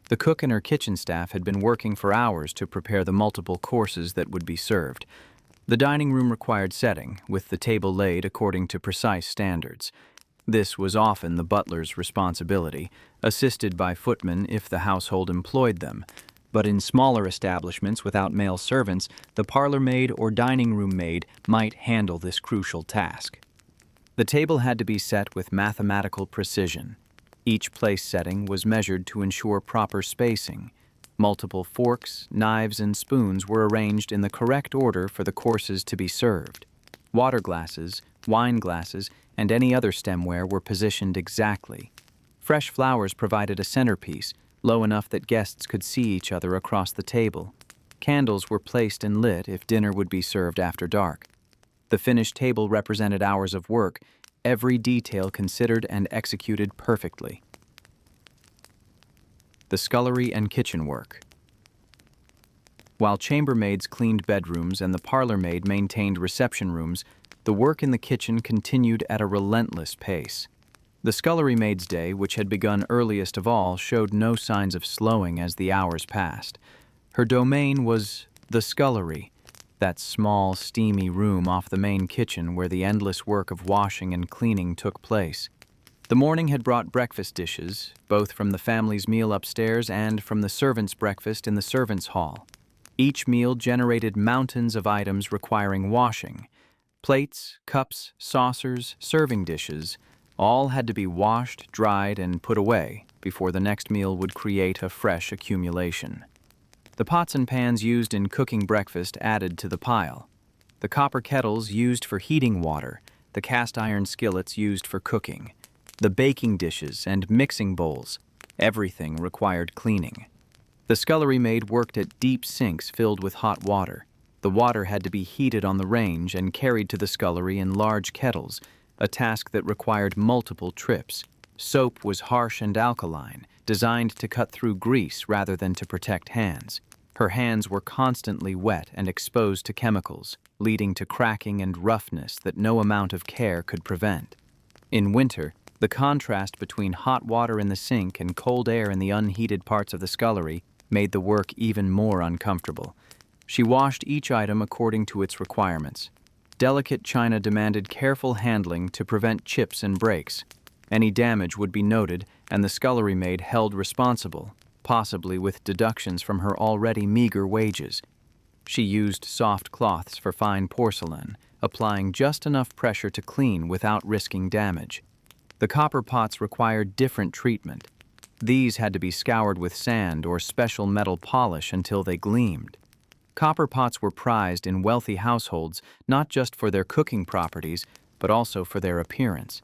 The cook and her kitchen staff had been working for hours to prepare the multiple courses that would be served. The dining room required setting, with the table laid according to precise standards. This was often the butler's responsibility, assisted by footmen if the household employed them. But in smaller establishments without male servants, the parlor maid or dining room maid might handle this crucial task. The table had to be set with mathematical precision. Each place setting was measured to ensure proper spacing. Multiple forks, knives, and spoons were arranged in the correct order for the courses to be served. Water glasses, wine glasses, and any other stemware were positioned exactly. Fresh flowers provided a centerpiece, low enough that guests could see each other across the table. Candles were placed and lit if dinner would be served after dark. The finished table represented hours of work, every detail considered and executed perfectly. The scullery and kitchen work. While chambermaids cleaned bedrooms and the parlor maid maintained reception rooms, the work in the kitchen continued at a relentless pace. The scullery maid's day, which had begun earliest of all, showed no signs of slowing as the hours passed. Her domain was the scullery, that small, steamy room off the main kitchen where the endless work of washing and cleaning took place. The morning had brought breakfast dishes, both from the family's meal upstairs and from the servants' breakfast in the servants' hall. Each meal generated mountains of items requiring washing. Plates, cups, saucers, serving dishes, all had to be washed, dried, and put away before the next meal would create a fresh accumulation. The pots and pans used in cooking breakfast added to the pile. The copper kettles used for heating water, the cast iron skillets used for cooking, the baking dishes and mixing bowls, everything required cleaning. The scullery maid worked at deep sinks filled with hot water. The water had to be heated on the range and carried to the scullery in large kettles, a task that required multiple trips. Soap was harsh and alkaline, designed to cut through grease rather than to protect hands. Her hands were constantly wet and exposed to chemicals, leading to cracking and roughness that no amount of care could prevent. In winter, the contrast between hot water in the sink and cold air in the unheated parts of the scullery made the work even more uncomfortable. She washed each item according to its requirements. Delicate china demanded careful handling to prevent chips and breaks. Any damage would be noted, and the scullery maid held responsible, possibly with deductions from her already meager wages. She used soft cloths for fine porcelain, applying just enough pressure to clean without risking damage. The copper pots required different treatment. These had to be scoured with sand or special metal polish until they gleamed. Copper pots were prized in wealthy households not just for their cooking properties, but also for their appearance.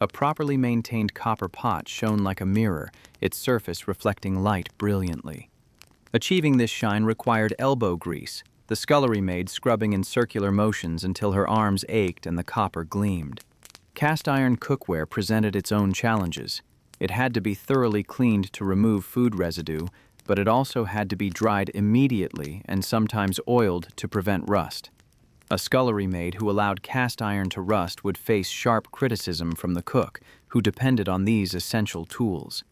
A properly maintained copper pot shone like a mirror, its surface reflecting light brilliantly. Achieving this shine required elbow grease, the scullery maid scrubbing in circular motions until her arms ached and the copper gleamed. Cast iron cookware presented its own challenges. It had to be thoroughly cleaned to remove food residue, but it also had to be dried immediately and sometimes oiled to prevent rust. A scullery maid who allowed cast iron to rust would face sharp criticism from the cook, who depended on these essential tools.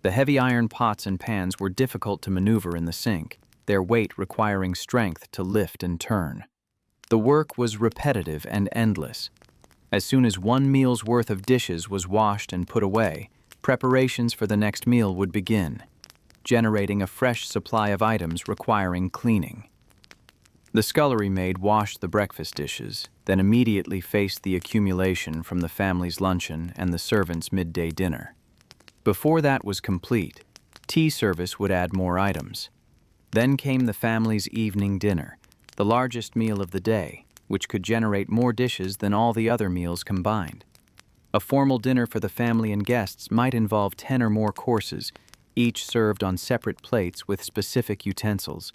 The heavy iron pots and pans were difficult to maneuver in the sink, their weight requiring strength to lift and turn. The work was repetitive and endless. As soon as one meal's worth of dishes was washed and put away, preparations for the next meal would begin, generating a fresh supply of items requiring cleaning. The scullery maid washed the breakfast dishes, then immediately faced the accumulation from the family's luncheon and the servants' midday dinner. Before that was complete, tea service would add more items. Then came the family's evening dinner, the largest meal of the day, which could generate more dishes than all the other meals combined. A formal dinner for the family and guests might involve 10 or more courses, each served on separate plates with specific utensils.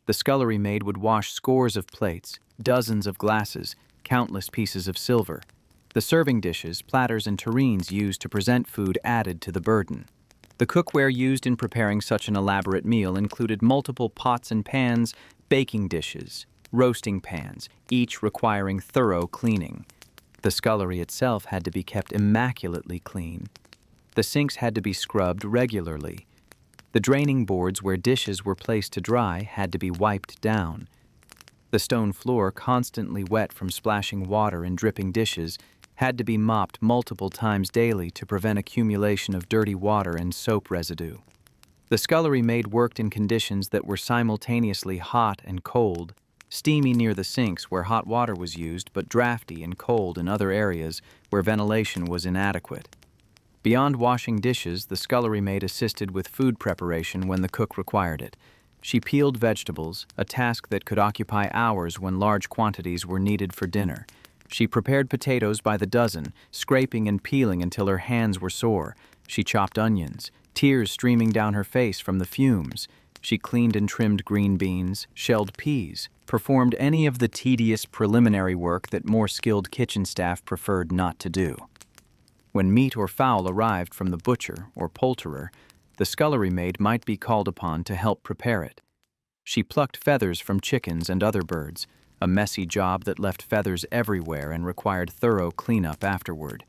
The scullery maid would wash scores of plates, dozens of glasses, countless pieces of silver. The serving dishes, platters, and tureens used to present food added to the burden. The cookware used in preparing such an elaborate meal included multiple pots and pans, baking dishes, roasting pans, each requiring thorough cleaning. The scullery itself had to be kept immaculately clean. The sinks had to be scrubbed regularly. The draining boards where dishes were placed to dry had to be wiped down. The stone floor, constantly wet from splashing water and dripping dishes, had to be mopped multiple times daily to prevent accumulation of dirty water and soap residue. The scullery maid worked in conditions that were simultaneously hot and cold, steamy near the sinks where hot water was used, but drafty and cold in other areas where ventilation was inadequate. Beyond washing dishes, the scullery maid assisted with food preparation when the cook required it. She peeled vegetables, a task that could occupy hours when large quantities were needed for dinner. She prepared potatoes by the dozen, scraping and peeling until her hands were sore. She chopped onions, tears streaming down her face from the fumes. She cleaned and trimmed green beans, shelled peas, performed any of the tedious preliminary work that more skilled kitchen staff preferred not to do. When meat or fowl arrived from the butcher or poulterer, the scullery maid might be called upon to help prepare it. She plucked feathers from chickens and other birds, a messy job that left feathers everywhere and required thorough cleanup afterward.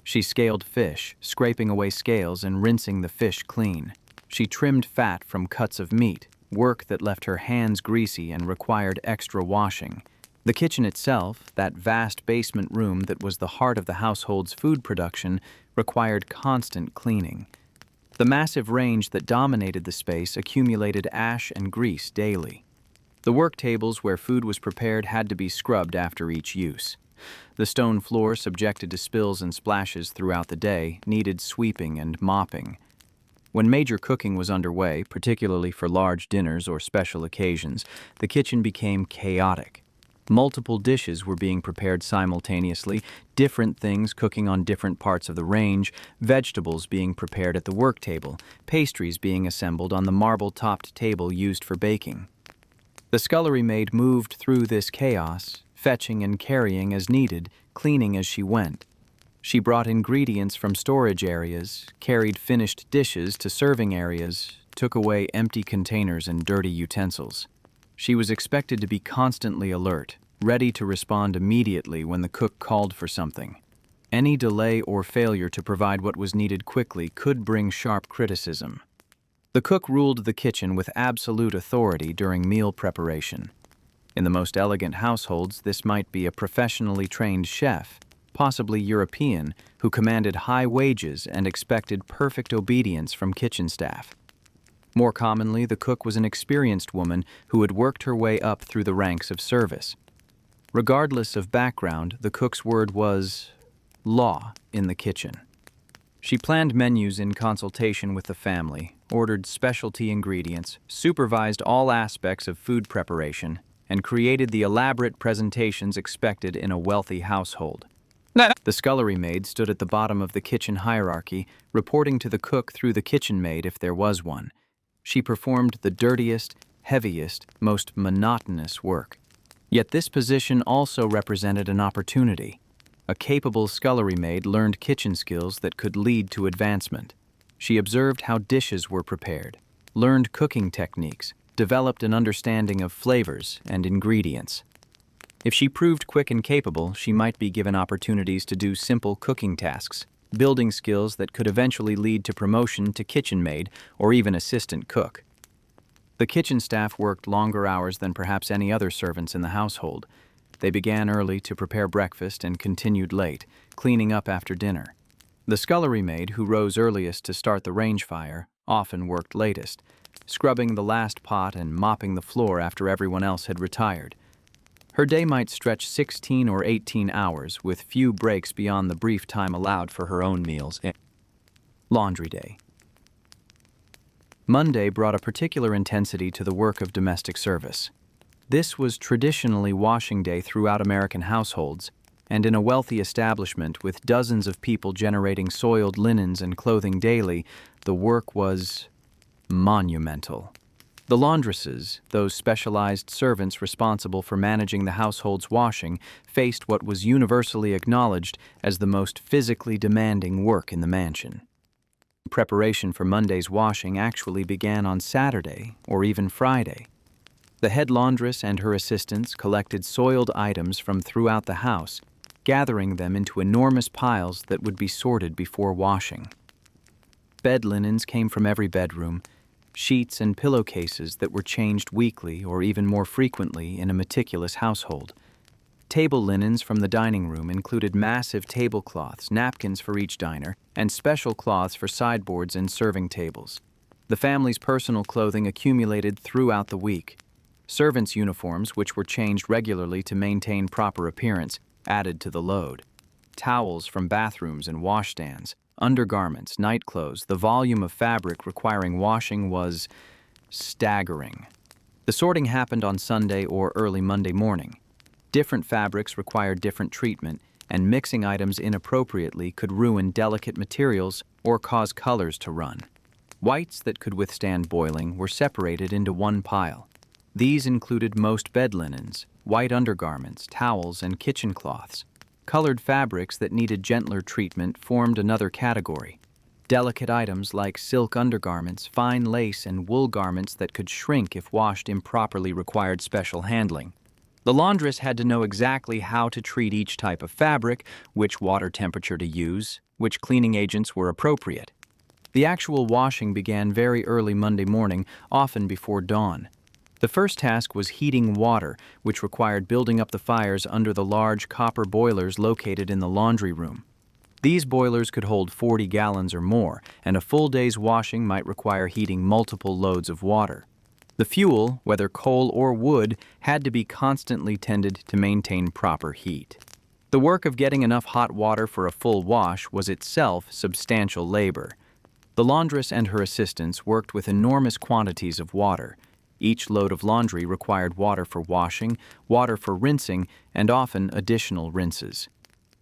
She scaled fish, scraping away scales and rinsing the fish clean. She trimmed fat from cuts of meat, work that left her hands greasy and required extra washing. The kitchen itself, that vast basement room that was the heart of the household's food production, required constant cleaning. The massive range that dominated the space accumulated ash and grease daily. The work tables where food was prepared had to be scrubbed after each use. The stone floor, subjected to spills and splashes throughout the day, needed sweeping and mopping. When major cooking was underway, particularly for large dinners or special occasions, the kitchen became chaotic. Multiple dishes were being prepared simultaneously, different things cooking on different parts of the range, vegetables being prepared at the work table, pastries being assembled on the marble-topped table used for baking. The scullery maid moved through this chaos, fetching and carrying as needed, cleaning as she went. She brought ingredients from storage areas, carried finished dishes to serving areas, took away empty containers and dirty utensils. She was expected to be constantly alert, ready to respond immediately when the cook called for something. Any delay or failure to provide what was needed quickly could bring sharp criticism. The cook ruled the kitchen with absolute authority during meal preparation. In the most elegant households, this might be a professionally trained chef, possibly European, who commanded high wages and expected perfect obedience from kitchen staff. More commonly, the cook was an experienced woman who had worked her way up through the ranks of service. Regardless of background, the cook's word was law in the kitchen. She planned menus in consultation with the family, ordered specialty ingredients, supervised all aspects of food preparation, and created the elaborate presentations expected in a wealthy household. The scullery maid stood at the bottom of the kitchen hierarchy, reporting to the cook through the kitchen maid if there was one. She performed the dirtiest, heaviest, most monotonous work. Yet this position also represented an opportunity. A capable scullery maid learned kitchen skills that could lead to advancement. She observed how dishes were prepared, learned cooking techniques, developed an understanding of flavors and ingredients. If she proved quick and capable, she might be given opportunities to do simple cooking tasks, building skills that could eventually lead to promotion to kitchen maid or even assistant cook. The kitchen staff worked longer hours than perhaps any other servants in the household. They began early to prepare breakfast and continued late, cleaning up after dinner. The scullery maid, who rose earliest to start the range fire, often worked latest, scrubbing the last pot and mopping the floor after everyone else had retired. Her day might stretch 16 or 18 hours, with few breaks beyond the brief time allowed for her own meals. Laundry day. Monday brought a particular intensity to the work of domestic service. This was traditionally washing day throughout American households, and in a wealthy establishment with dozens of people generating soiled linens and clothing daily, the work was monumental. The laundresses, those specialized servants responsible for managing the household's washing, faced what was universally acknowledged as the most physically demanding work in the mansion. Preparation for Monday's washing actually began on Saturday or even Friday. The head laundress and her assistants collected soiled items from throughout the house, gathering them into enormous piles that would be sorted before washing. Bed linens came from every bedroom, sheets and pillowcases that were changed weekly or even more frequently in a meticulous household. Table linens from the dining room included massive tablecloths, napkins for each diner, and special cloths for sideboards and serving tables. The family's personal clothing accumulated throughout the week. Servants' uniforms, which were changed regularly to maintain proper appearance, added to the load. Towels from bathrooms and washstands, undergarments, nightclothes, the volume of fabric requiring washing was staggering. The sorting happened on Sunday or early Monday morning. Different fabrics required different treatment, and mixing items inappropriately could ruin delicate materials or cause colors to run. Whites that could withstand boiling were separated into one pile. These included most bed linens, white undergarments, towels, and kitchen cloths. Colored fabrics that needed gentler treatment formed another category. Delicate items like silk undergarments, fine lace, and wool garments that could shrink if washed improperly required special handling. The laundress had to know exactly how to treat each type of fabric, which water temperature to use, which cleaning agents were appropriate. The actual washing began very early Monday morning, often before dawn. The first task was heating water, which required building up the fires under the large copper boilers located in the laundry room. These boilers could hold 40 gallons or more, and a full day's washing might require heating multiple loads of water. The fuel, whether coal or wood, had to be constantly tended to maintain proper heat. The work of getting enough hot water for a full wash was itself substantial labor. The laundress and her assistants worked with enormous quantities of water. Each load of laundry required water for washing, water for rinsing, and often additional rinses.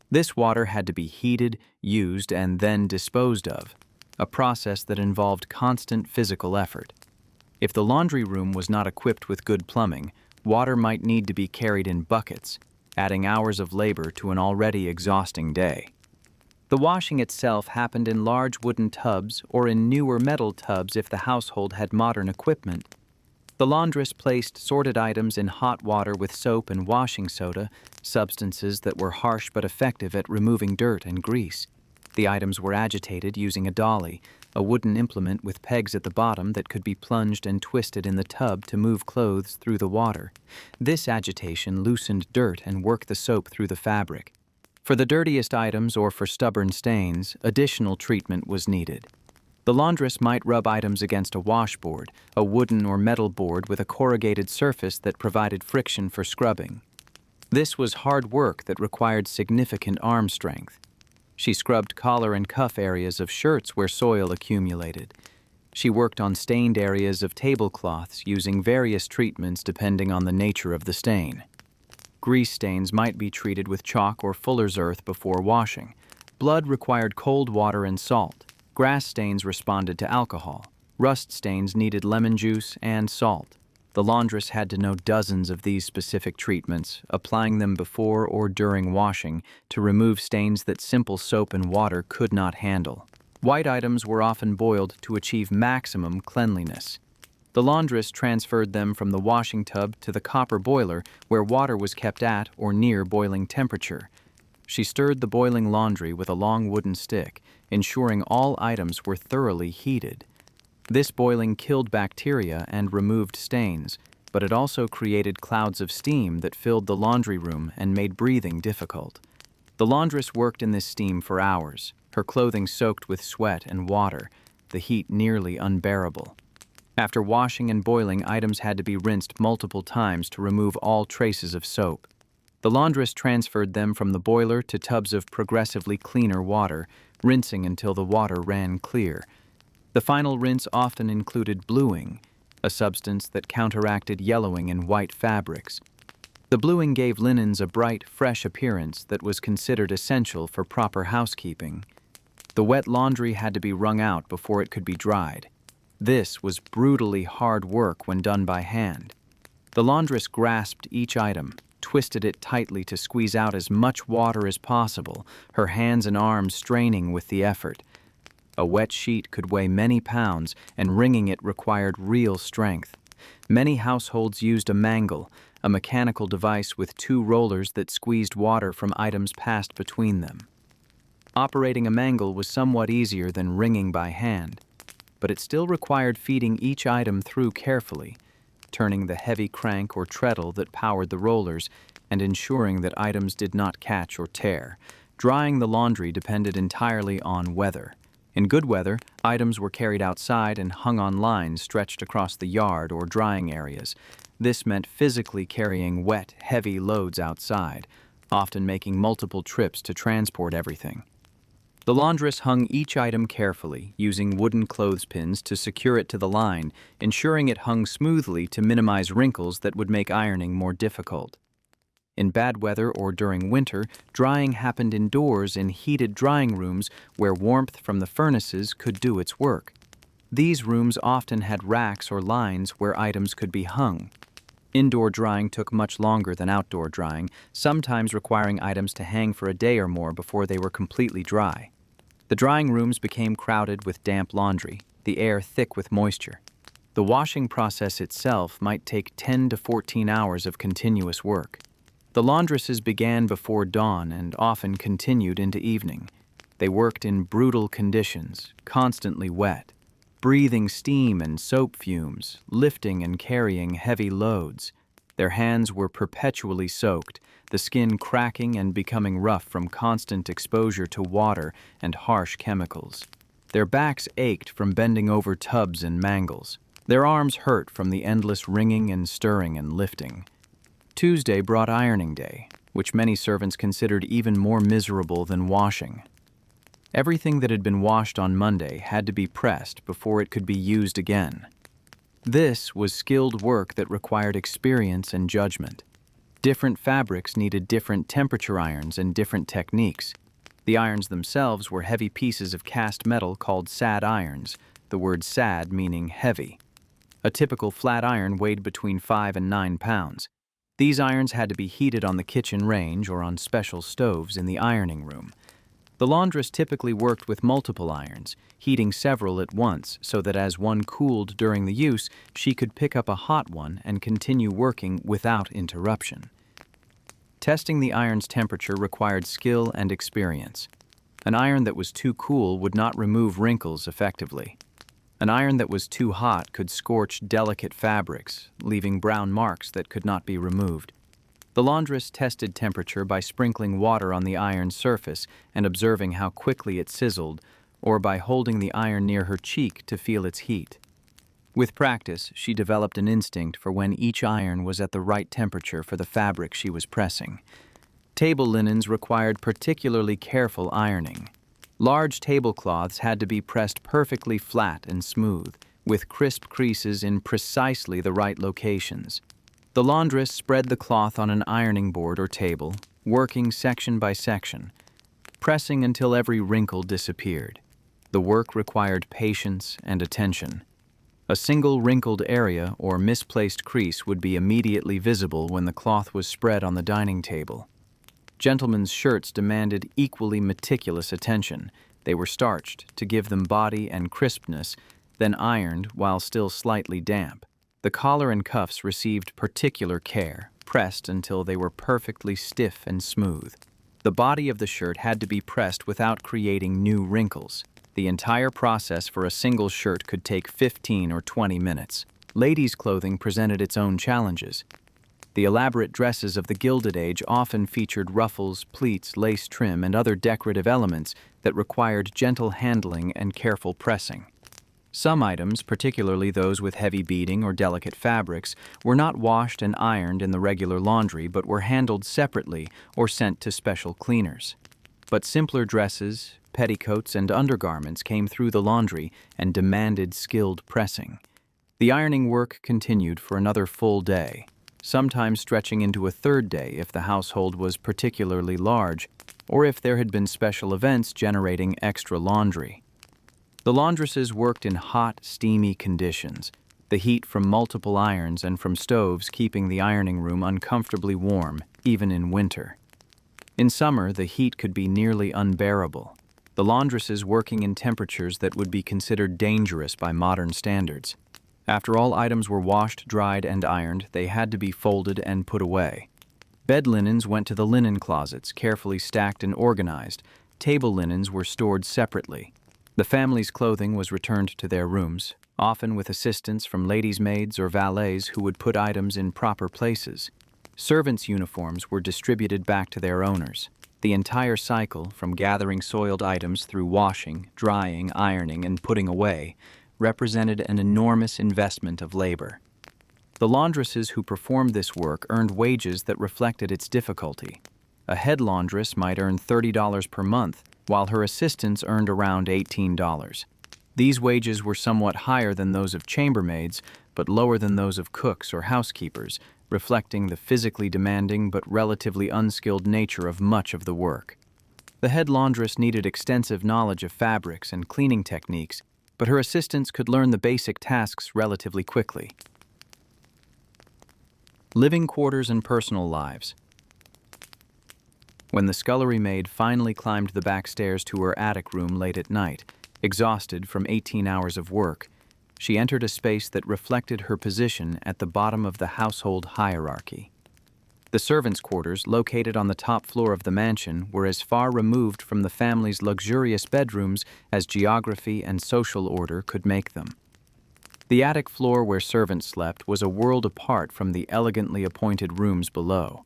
This water had to be heated, used, and then disposed of, a process that involved constant physical effort. If the laundry room was not equipped with good plumbing, Water might need to be carried in buckets, adding hours of labor to an already exhausting day. The washing itself happened in large wooden tubs or in newer metal tubs if the household had modern equipment. The laundress placed sorted items in hot water with soap and washing soda, substances that were harsh but effective at removing dirt and grease. The items were agitated using a dolly, a wooden implement with pegs at the bottom that could be plunged and twisted in the tub to move clothes through the water. This agitation loosened dirt and worked the soap through the fabric. For the dirtiest items or for stubborn stains, additional treatment was needed. The laundress might rub items against a washboard, a wooden or metal board with a corrugated surface that provided friction for scrubbing. This was hard work that required significant arm strength. She scrubbed collar and cuff areas of shirts where soil accumulated. She worked on stained areas of tablecloths using various treatments depending on the nature of the stain. Grease stains might be treated with chalk or fuller's earth before washing. Blood required cold water and salt. Grass stains responded to alcohol. Rust stains needed lemon juice and salt. The laundress had to know dozens of these specific treatments, applying them before or during washing to remove stains that simple soap and water could not handle. White items were often boiled to achieve maximum cleanliness. The laundress transferred them from the washing tub to the copper boiler where water was kept at or near boiling temperature. She stirred the boiling laundry with a long wooden stick, ensuring all items were thoroughly heated. This boiling killed bacteria and removed stains, but it also created clouds of steam that filled the laundry room and made breathing difficult. The laundress worked in this steam for hours, her clothing soaked with sweat and water, the heat nearly unbearable. After washing and boiling, items had to be rinsed multiple times to remove all traces of soap. The laundress transferred them from the boiler to tubs of progressively cleaner water, rinsing until the water ran clear. The final rinse often included bluing, a substance that counteracted yellowing in white fabrics. The bluing gave linens a bright, fresh appearance that was considered essential for proper housekeeping. The wet laundry had to be wrung out before it could be dried. This was brutally hard work when done by hand. The laundress grasped each item, twisted it tightly to squeeze out as much water as possible, her hands and arms straining with the effort. A wet sheet could weigh many pounds, and wringing it required real strength. Many households used a mangle, a mechanical device with two rollers that squeezed water from items passed between them. Operating a mangle was somewhat easier than wringing by hand, but it still required feeding each item through carefully, turning the heavy crank or treadle that powered the rollers, and ensuring that items did not catch or tear. Drying the laundry depended entirely on weather. In good weather, items were carried outside and hung on lines stretched across the yard or drying areas. This meant physically carrying wet, heavy loads outside, often making multiple trips to transport everything. The laundress hung each item carefully, using wooden clothespins to secure it to the line, ensuring it hung smoothly to minimize wrinkles that would make ironing more difficult. In bad weather or during winter, drying happened indoors in heated drying rooms where warmth from the furnaces could do its work. These rooms often had racks or lines where items could be hung. Indoor drying took much longer than outdoor drying, sometimes requiring items to hang for a day or more before they were completely dry. The drying rooms became crowded with damp laundry, the air thick with moisture. The washing process itself might take 10 to 14 hours of continuous work. The laundresses began before dawn and often continued into evening. They worked in brutal conditions, constantly wet, breathing steam and soap fumes, lifting and carrying heavy loads. Their hands were perpetually soaked, the skin cracking and becoming rough from constant exposure to water and harsh chemicals. Their backs ached from bending over tubs and mangles. Their arms hurt from the endless wringing and stirring and lifting. Tuesday brought ironing day, which many servants considered even more miserable than washing. Everything that had been washed on Monday had to be pressed before it could be used again. This was skilled work that required experience and judgment. Different fabrics needed different temperature irons and different techniques. The irons themselves were heavy pieces of cast metal called sad irons, the word sad meaning heavy. A typical flat iron weighed between 5 and 9 pounds. These irons had to be heated on the kitchen range or on special stoves in the ironing room. The laundress typically worked with multiple irons, heating several at once so that as one cooled during the use, she could pick up a hot one and continue working without interruption. Testing the iron's temperature required skill and experience. An iron that was too cool would not remove wrinkles effectively. An iron that was too hot could scorch delicate fabrics, leaving brown marks that could not be removed. The laundress tested temperature by sprinkling water on the iron's surface and observing how quickly it sizzled, or by holding the iron near her cheek to feel its heat. With practice, she developed an instinct for when each iron was at the right temperature for the fabric she was pressing. Table linens required particularly careful ironing. Large tablecloths had to be pressed perfectly flat and smooth, with crisp creases in precisely the right locations. The laundress spread the cloth on an ironing board or table, working section by section, pressing until every wrinkle disappeared. The work required patience and attention. A single wrinkled area or misplaced crease would be immediately visible when the cloth was spread on the dining table. Gentlemen's shirts demanded equally meticulous attention. They were starched to give them body and crispness, then ironed while still slightly damp. The collar and cuffs received particular care, pressed until they were perfectly stiff and smooth. The body of the shirt had to be pressed without creating new wrinkles. The entire process for a single shirt could take 15 or 20 minutes. Ladies' clothing presented its own challenges. The elaborate dresses of the Gilded Age often featured ruffles, pleats, lace trim, and other decorative elements that required gentle handling and careful pressing. Some items, particularly those with heavy beading or delicate fabrics, were not washed and ironed in the regular laundry but were handled separately or sent to special cleaners. But simpler dresses, petticoats, and undergarments came through the laundry and demanded skilled pressing. The ironing work continued for another full day, sometimes stretching into a third day if the household was particularly large or if there had been special events generating extra laundry. The laundresses worked in hot, steamy conditions, the heat from multiple irons and from stoves keeping the ironing room uncomfortably warm, even in winter. In summer, the heat could be nearly unbearable, the laundresses working in temperatures that would be considered dangerous by modern standards. After all items were washed, dried, and ironed, they had to be folded and put away. Bed linens went to the linen closets, carefully stacked and organized. Table linens were stored separately. The family's clothing was returned to their rooms, often with assistance from ladies' maids or valets who would put items in proper places. Servants' uniforms were distributed back to their owners. The entire cycle, from gathering soiled items through washing, drying, ironing, and putting away, represented an enormous investment of labor. The laundresses who performed this work earned wages that reflected its difficulty. A head laundress might earn $30 per month, while her assistants earned around $18. These wages were somewhat higher than those of chambermaids, but lower than those of cooks or housekeepers, reflecting the physically demanding but relatively unskilled nature of much of the work. The head laundress needed extensive knowledge of fabrics and cleaning techniques, but her assistants could learn the basic tasks relatively quickly. Living quarters and personal lives. When the scullery maid finally climbed the back stairs to her attic room late at night, exhausted from 18 hours of work, she entered a space that reflected her position at the bottom of the household hierarchy. The servants' quarters, located on the top floor of the mansion, were as far removed from the family's luxurious bedrooms as geography and social order could make them. The attic floor where servants slept was a world apart from the elegantly appointed rooms below.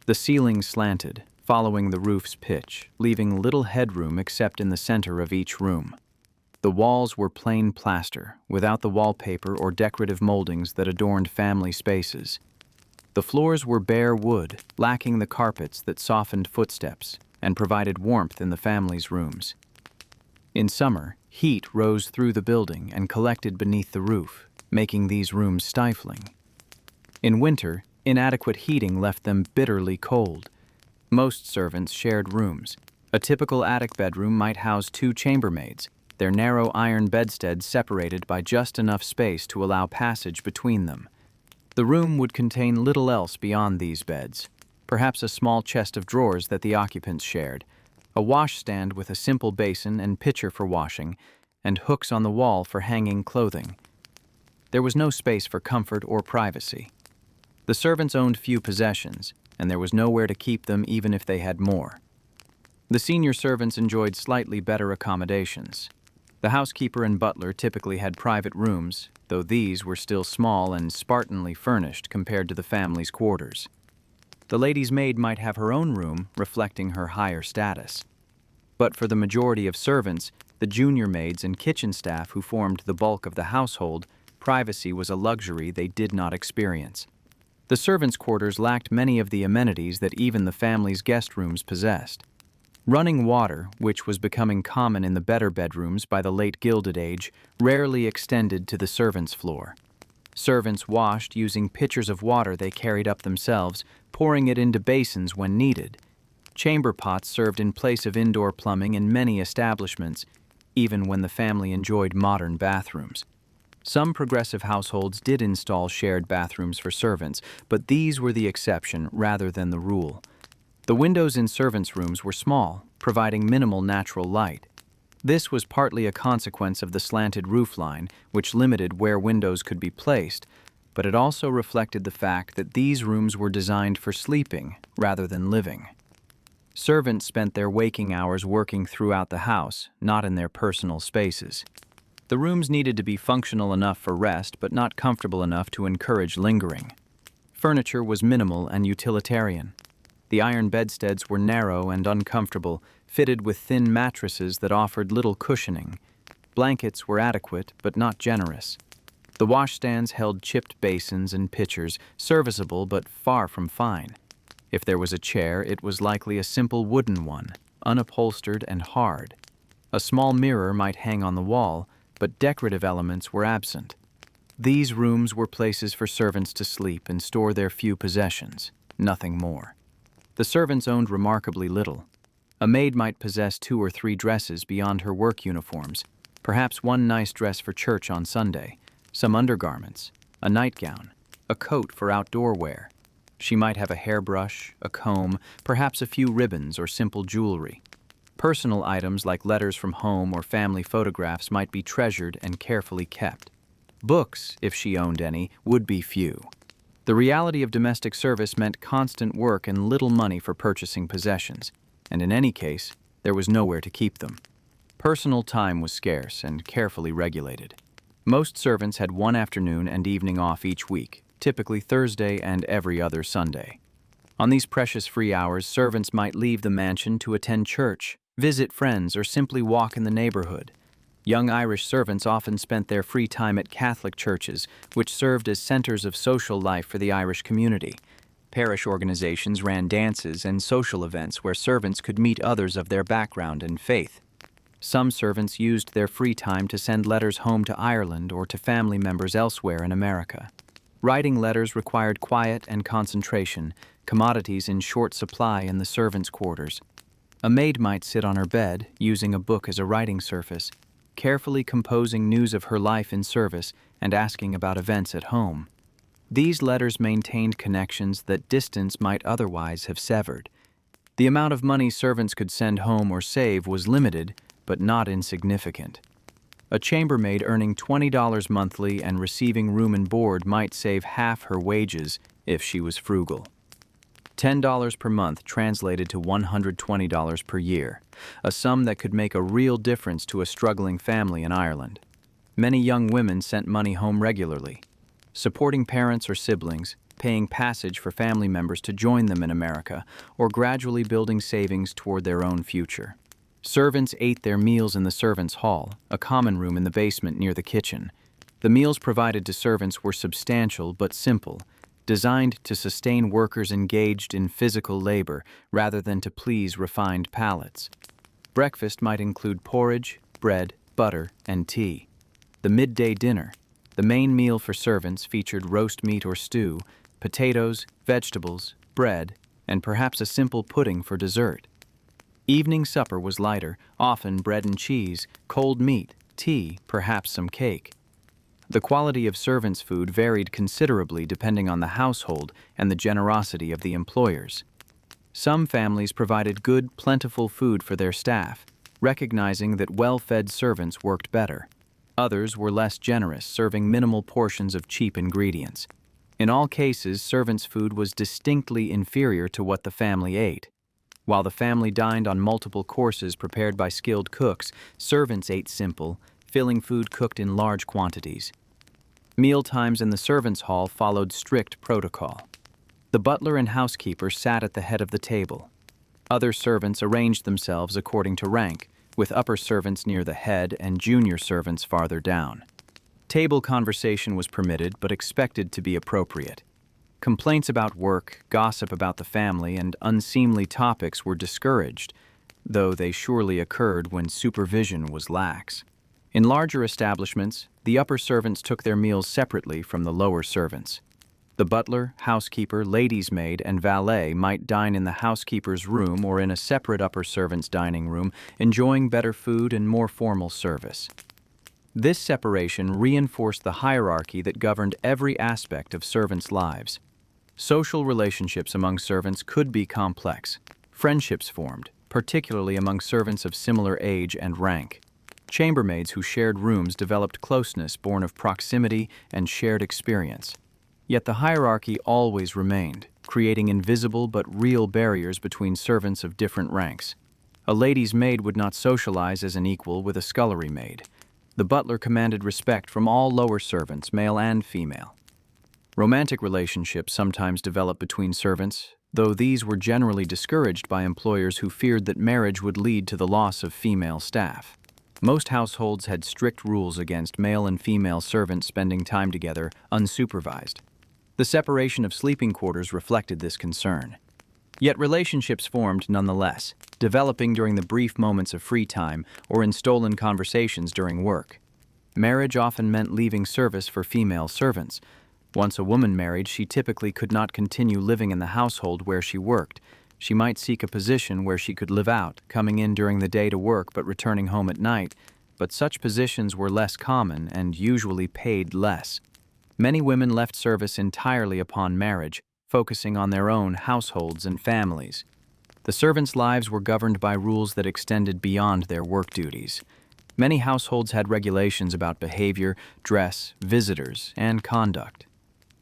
The ceiling slanted, following the roof's pitch, leaving little headroom except in the center of each room. The walls were plain plaster, without the wallpaper or decorative moldings that adorned family spaces. The floors were bare wood, lacking the carpets that softened footsteps and provided warmth in the family's rooms. In summer, heat rose through the building and collected beneath the roof, making these rooms stifling. In winter, inadequate heating left them bitterly cold. Most servants shared rooms. A typical attic bedroom might house 2 chambermaids, their narrow iron bedsteads separated by just enough space to allow passage between them. The room would contain little else beyond these beds, perhaps a small chest of drawers that the occupants shared, a washstand with a simple basin and pitcher for washing, and hooks on the wall for hanging clothing. There was no space for comfort or privacy. The servants owned few possessions, and there was nowhere to keep them even if they had more. The senior servants enjoyed slightly better accommodations. The housekeeper and butler typically had private rooms, though these were still small and spartanly furnished compared to the family's quarters. The lady's maid might have her own room, reflecting her higher status. But for the majority of servants, the junior maids and kitchen staff who formed the bulk of the household, privacy was a luxury they did not experience. The servants' quarters lacked many of the amenities that even the family's guest rooms possessed. Running water, which was becoming common in the better bedrooms by the late Gilded Age, rarely extended to the servants' floor. Servants washed using pitchers of water they carried up themselves, pouring it into basins when needed. Chamber pots served in place of indoor plumbing in many establishments, even when the family enjoyed modern bathrooms. Some progressive households did install shared bathrooms for servants, but these were the exception rather than the rule. The windows in servants' rooms were small, providing minimal natural light. This was partly a consequence of the slanted roofline, which limited where windows could be placed, but it also reflected the fact that these rooms were designed for sleeping rather than living. Servants spent their waking hours working throughout the house, not in their personal spaces. The rooms needed to be functional enough for rest, but not comfortable enough to encourage lingering. Furniture was minimal and utilitarian. The iron bedsteads were narrow and uncomfortable, fitted with thin mattresses that offered little cushioning. Blankets were adequate, but not generous. The washstands held chipped basins and pitchers, serviceable but far from fine. If there was a chair, it was likely a simple wooden one, unupholstered and hard. A small mirror might hang on the wall, but decorative elements were absent. These rooms were places for servants to sleep and store their few possessions, nothing more. The servants owned remarkably little. A maid might possess 2 or 3 dresses beyond her work uniforms, perhaps one nice dress for church on Sunday, some undergarments, a nightgown, a coat for outdoor wear. She might have a hairbrush, a comb, perhaps a few ribbons or simple jewelry. Personal items like letters from home or family photographs might be treasured and carefully kept. Books, if she owned any, would be few. The reality of domestic service meant constant work and little money for purchasing possessions, and in any case, there was nowhere to keep them. Personal time was scarce and carefully regulated. Most servants had one afternoon and evening off each week, typically Thursday and every other Sunday. On these precious free hours, servants might leave the mansion to attend church, visit friends, or simply walk in the neighborhood. Young Irish servants often spent their free time at Catholic churches, which served as centers of social life for the Irish community. Parish organizations ran dances and social events where servants could meet others of their background and faith. Some servants used their free time to send letters home to Ireland or to family members elsewhere in America. Writing letters required quiet and concentration, commodities in short supply in the servants' quarters. A maid might sit on her bed, using a book as a writing surface, carefully composing news of her life in service and asking about events at home. These letters maintained connections that distance might otherwise have severed. The amount of money servants could send home or save was limited, but not insignificant. A chambermaid earning $20 monthly and receiving room and board might save half her wages if she was frugal. $10 per month translated to $120 per year, a sum that could make a real difference to a struggling family in Ireland. Many young women sent money home regularly, supporting parents or siblings, paying passage for family members to join them in America, or gradually building savings toward their own future. Servants ate their meals in the servants' hall, a common room in the basement near the kitchen. The meals provided to servants were substantial but simple, designed to sustain workers engaged in physical labor rather than to please refined palates. Breakfast might include porridge, bread, butter, and tea. The midday dinner, the main meal for servants, featured roast meat or stew, potatoes, vegetables, bread, and perhaps a simple pudding for dessert. Evening supper was lighter, often bread and cheese, cold meat, tea, perhaps some cake. The quality of servants' food varied considerably depending on the household and the generosity of the employers. Some families provided good, plentiful food for their staff, recognizing that well-fed servants worked better. Others were less generous, serving minimal portions of cheap ingredients. In all cases, servants' food was distinctly inferior to what the family ate. While the family dined on multiple courses prepared by skilled cooks, servants ate simple, filling food cooked in large quantities. Meal times in the servants' hall followed strict protocol. The butler and housekeeper sat at the head of the table. Other servants arranged themselves according to rank, with upper servants near the head and junior servants farther down. Table conversation was permitted but expected to be appropriate. Complaints about work, gossip about the family, and unseemly topics were discouraged, though they surely occurred when supervision was lax. In larger establishments, the upper servants took their meals separately from the lower servants. The butler, housekeeper, lady's maid, and valet might dine in the housekeeper's room or in a separate upper servants' dining room, enjoying better food and more formal service. This separation reinforced the hierarchy that governed every aspect of servants' lives. Social relationships among servants could be complex. Friendships formed, particularly among servants of similar age and rank. Chambermaids who shared rooms developed closeness born of proximity and shared experience. Yet the hierarchy always remained, creating invisible but real barriers between servants of different ranks. A lady's maid would not socialize as an equal with a scullery maid. The butler commanded respect from all lower servants, male and female. Romantic relationships sometimes developed between servants, though these were generally discouraged by employers who feared that marriage would lead to the loss of female staff. Most households had strict rules against male and female servants spending time together unsupervised. The separation of sleeping quarters reflected this concern. Yet relationships formed nonetheless, developing during the brief moments of free time or in stolen conversations during work. Marriage often meant leaving service for female servants. Once a woman married, she typically could not continue living in the household where she worked. She might seek a position where she could live out, coming in during the day to work but returning home at night, but such positions were less common and usually paid less. Many women left service entirely upon marriage, focusing on their own households and families. The servants' lives were governed by rules that extended beyond their work duties. Many households had regulations about behavior, dress, visitors, and conduct.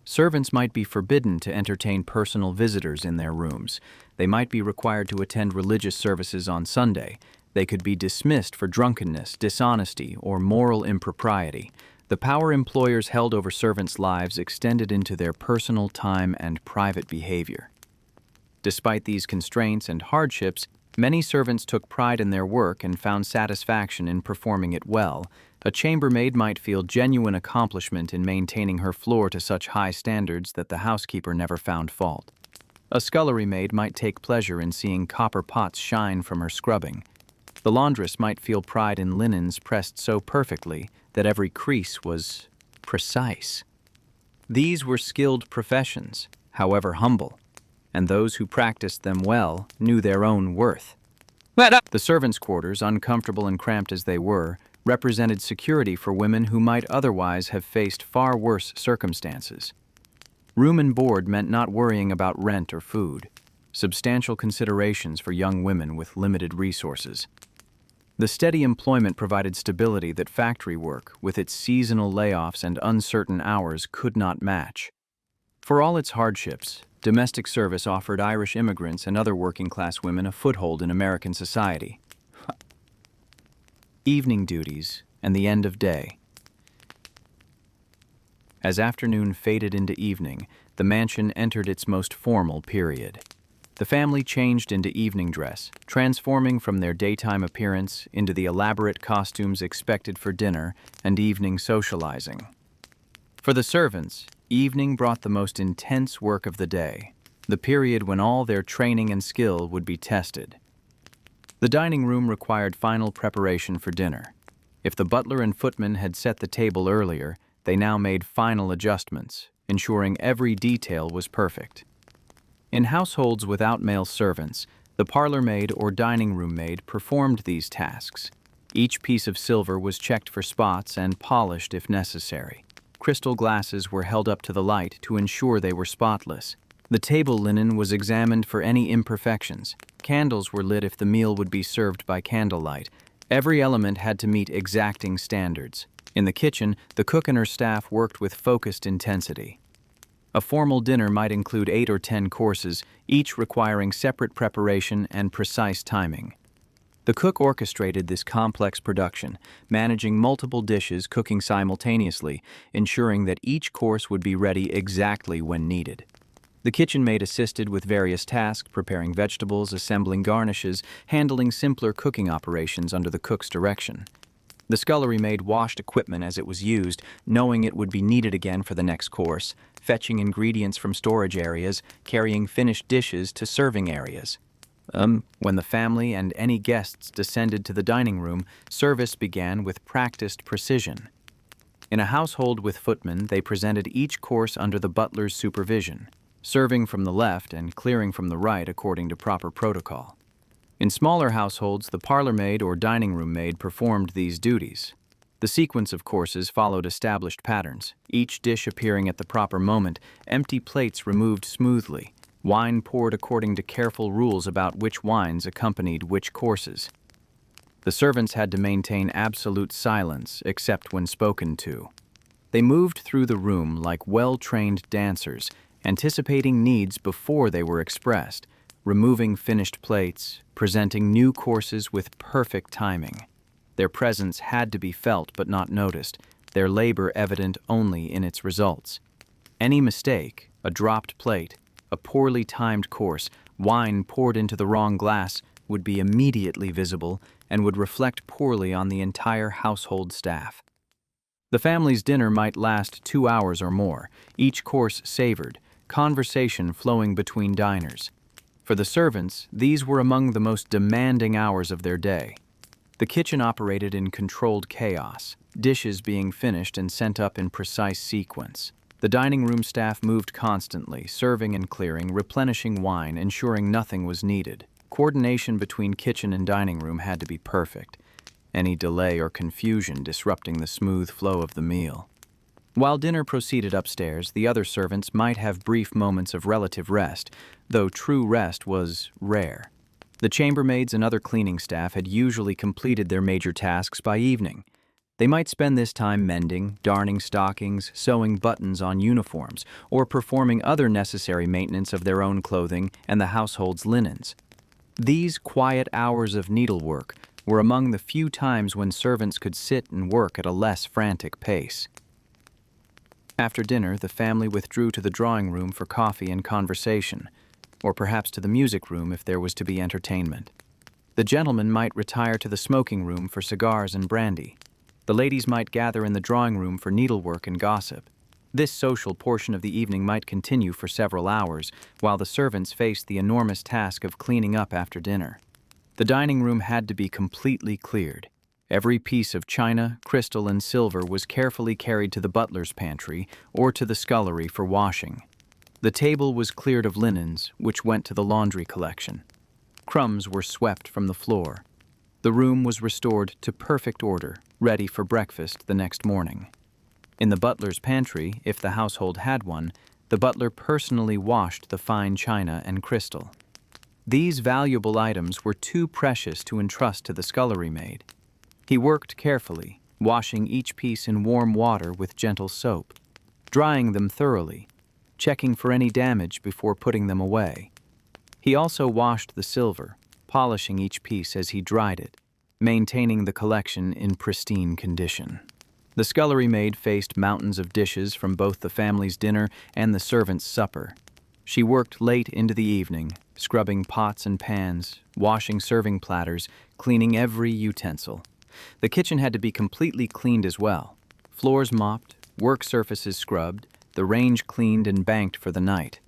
Servants might be forbidden to entertain personal visitors in their rooms. They might be required to attend religious services on Sunday. They could be dismissed for drunkenness, dishonesty, or moral impropriety. The power employers held over servants' lives extended into their personal time and private behavior. Despite these constraints and hardships, many servants took pride in their work and found satisfaction in performing it well. A chambermaid might feel genuine accomplishment in maintaining her floor to such high standards that the housekeeper never found fault. A scullery maid might take pleasure in seeing copper pots shine from her scrubbing. The laundress might feel pride in linens pressed so perfectly that every crease was precise. These were skilled professions, however humble, and those who practiced them well knew their own worth. The servants' quarters, uncomfortable and cramped as they were, represented security for women who might otherwise have faced far worse circumstances. Room and board meant not worrying about rent or food, substantial considerations for young women with limited resources. The steady employment provided stability that factory work, with its seasonal layoffs and uncertain hours, could not match. For all its hardships, domestic service offered Irish immigrants and other working-class women a foothold in American society. Evening duties and the end of day. As afternoon faded into evening, the mansion entered its most formal period. The family changed into evening dress, transforming from their daytime appearance into the elaborate costumes expected for dinner and evening socializing. For the servants, evening brought the most intense work of the day, the period when all their training and skill would be tested. The dining room required final preparation for dinner. If the butler and footman had set the table earlier, they now made final adjustments, ensuring every detail was perfect. In households without male servants, The parlor maid or dining room maid performed these tasks. Each piece of silver was checked for spots and polished if necessary. Crystal glasses were held up to the light to ensure they were spotless. The table linen was examined for any imperfections. Candles were lit if the meal would be served by candlelight. Every element had to meet exacting standards. In the kitchen, the cook and her staff worked with focused intensity. A formal dinner might include 8 or 10 courses, each requiring separate preparation and precise timing. The cook orchestrated this complex production, managing multiple dishes cooking simultaneously, ensuring that each course would be ready exactly when needed. The kitchen maid assisted with various tasks, preparing vegetables, assembling garnishes, handling simpler cooking operations under the cook's direction. The scullery maid washed equipment as it was used, knowing it would be needed again for the next course, fetching ingredients from storage areas, carrying finished dishes to serving areas. When the family and any guests descended to the dining room, service began with practiced precision. In a household with footmen, they presented each course under the butler's supervision, serving from the left and clearing from the right according to proper protocol. In smaller households, the parlor maid or dining room maid performed these duties. The sequence of courses followed established patterns, each dish appearing at the proper moment, empty plates removed smoothly, wine poured according to careful rules about which wines accompanied which courses. The servants had to maintain absolute silence except when spoken to. They moved through the room like well-trained dancers, anticipating needs before they were expressed, removing finished plates, presenting new courses with perfect timing. Their presence had to be felt but not noticed, their labor evident only in its results. Any mistake, a dropped plate, a poorly timed course, wine poured into the wrong glass, would be immediately visible and would reflect poorly on the entire household staff. The family's dinner might last 2 hours or more, each course savored, conversation flowing between diners. For the servants, these were among the most demanding hours of their day. The kitchen operated in controlled chaos, dishes being finished and sent up in precise sequence. The dining room staff moved constantly, serving and clearing, replenishing wine, ensuring nothing was needed. Coordination between kitchen and dining room had to be perfect, any delay or confusion disrupting the smooth flow of the meal. While dinner proceeded upstairs, the other servants might have brief moments of relative rest, though true rest was rare. The chambermaids and other cleaning staff had usually completed their major tasks by evening. They might spend this time mending, darning stockings, sewing buttons on uniforms, or performing other necessary maintenance of their own clothing and the household's linens. These quiet hours of needlework were among the few times when servants could sit and work at a less frantic pace. After dinner, the family withdrew to the drawing room for coffee and conversation, or perhaps to the music room if there was to be entertainment. The gentlemen might retire to the smoking room for cigars and brandy. The ladies might gather in the drawing room for needlework and gossip. This social portion of the evening might continue for several hours, while the servants faced the enormous task of cleaning up after dinner. The dining room had to be completely cleared. Every piece of china, crystal, and silver was carefully carried to the butler's pantry or to the scullery for washing. The table was cleared of linens, which went to the laundry collection. Crumbs were swept from the floor. The room was restored to perfect order, ready for breakfast the next morning. In the butler's pantry, if the household had one, the butler personally washed the fine china and crystal. These valuable items were too precious to entrust to the scullery maid. He worked carefully, washing each piece in warm water with gentle soap, drying them thoroughly, checking for any damage before putting them away. He also washed the silver, polishing each piece as he dried it, maintaining the collection in pristine condition. The scullery maid faced mountains of dishes from both the family's dinner and the servants' supper. She worked late into the evening, scrubbing pots and pans, washing serving platters, cleaning every utensil. The kitchen had to be completely cleaned as well. Floors mopped, work surfaces scrubbed, the range cleaned and banked for the night.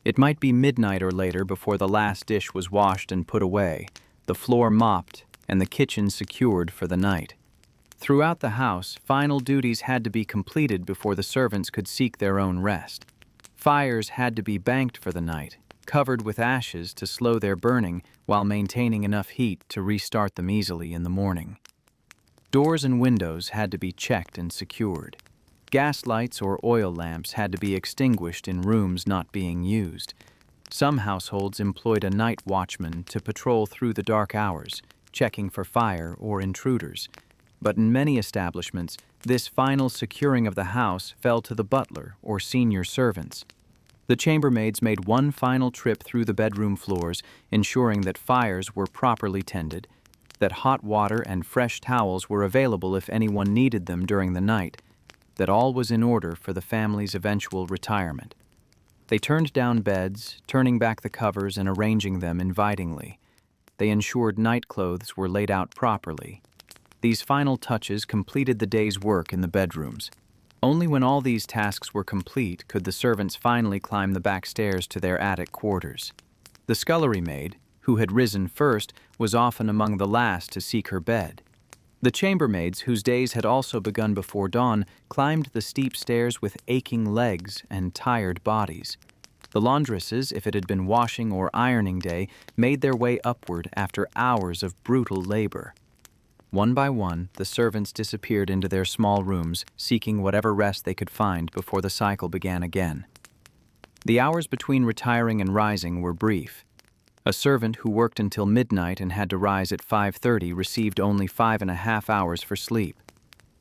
It might be midnight or later before the last dish was washed and put away, the floor mopped, and the kitchen secured for the night. Throughout the house, final duties had to be completed before the servants could seek their own rest. Fires had to be banked for the night, covered with ashes to slow their burning while maintaining enough heat to restart them easily in the morning. Doors and windows had to be checked and secured. Gas lights or oil lamps had to be extinguished in rooms not being used. Some households employed a night watchman to patrol through the dark hours, checking for fire or intruders. But in many establishments, this final securing of the house fell to the butler or senior servants. The chambermaids made one final trip through the bedroom floors, ensuring that fires were properly tended, that hot water and fresh towels were available if anyone needed them during the night, that all was in order for the family's eventual retirement. They turned down beds, turning back the covers and arranging them invitingly. They ensured nightclothes were laid out properly. These final touches completed the day's work in the bedrooms. Only when all these tasks were complete could the servants finally climb the back stairs to their attic quarters. The scullery maid, who had risen first, was often among the last to seek her bed. The chambermaids, whose days had also begun before dawn, climbed the steep stairs with aching legs and tired bodies. The laundresses, if it had been washing or ironing day, made their way upward after hours of brutal labor. One by one, the servants disappeared into their small rooms, seeking whatever rest they could find before the cycle began again. The hours between retiring and rising were brief. A servant who worked until midnight and had to rise at 5:30 received only 5.5 hours for sleep,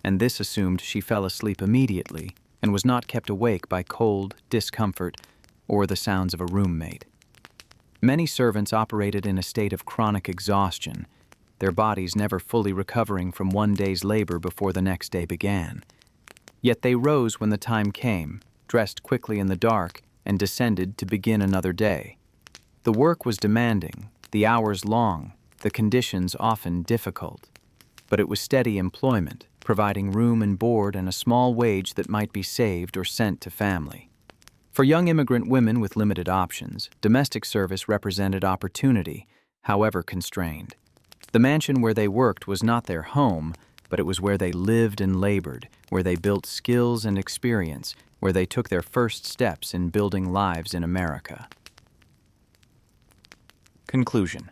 and this assumed she fell asleep immediately and was not kept awake by cold, discomfort, or the sounds of a roommate. Many servants operated in a state of chronic exhaustion, their bodies never fully recovering from one day's labor before the next day began. Yet they rose when the time came, dressed quickly in the dark, and descended to begin another day. The work was demanding, the hours long, the conditions often difficult. But it was steady employment, providing room and board and a small wage that might be saved or sent to family. For young immigrant women with limited options, domestic service represented opportunity, however constrained. The mansion where they worked was not their home, but it was where they lived and labored, where they built skills and experience, where they took their first steps in building lives in America. Conclusion.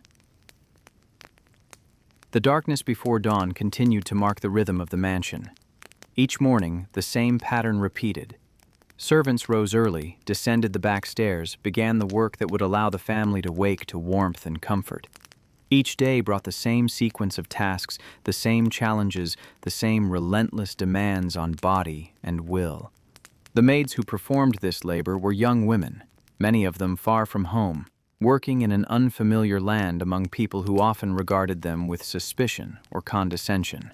The darkness before dawn continued to mark the rhythm of the mansion. Each morning, the same pattern repeated. Servants rose early, descended the back stairs, began the work that would allow the family to wake to warmth and comfort. Each day brought the same sequence of tasks, the same challenges, the same relentless demands on body and will. The maids who performed this labor were young women, many of them far from home, working in an unfamiliar land among people who often regarded them with suspicion or condescension.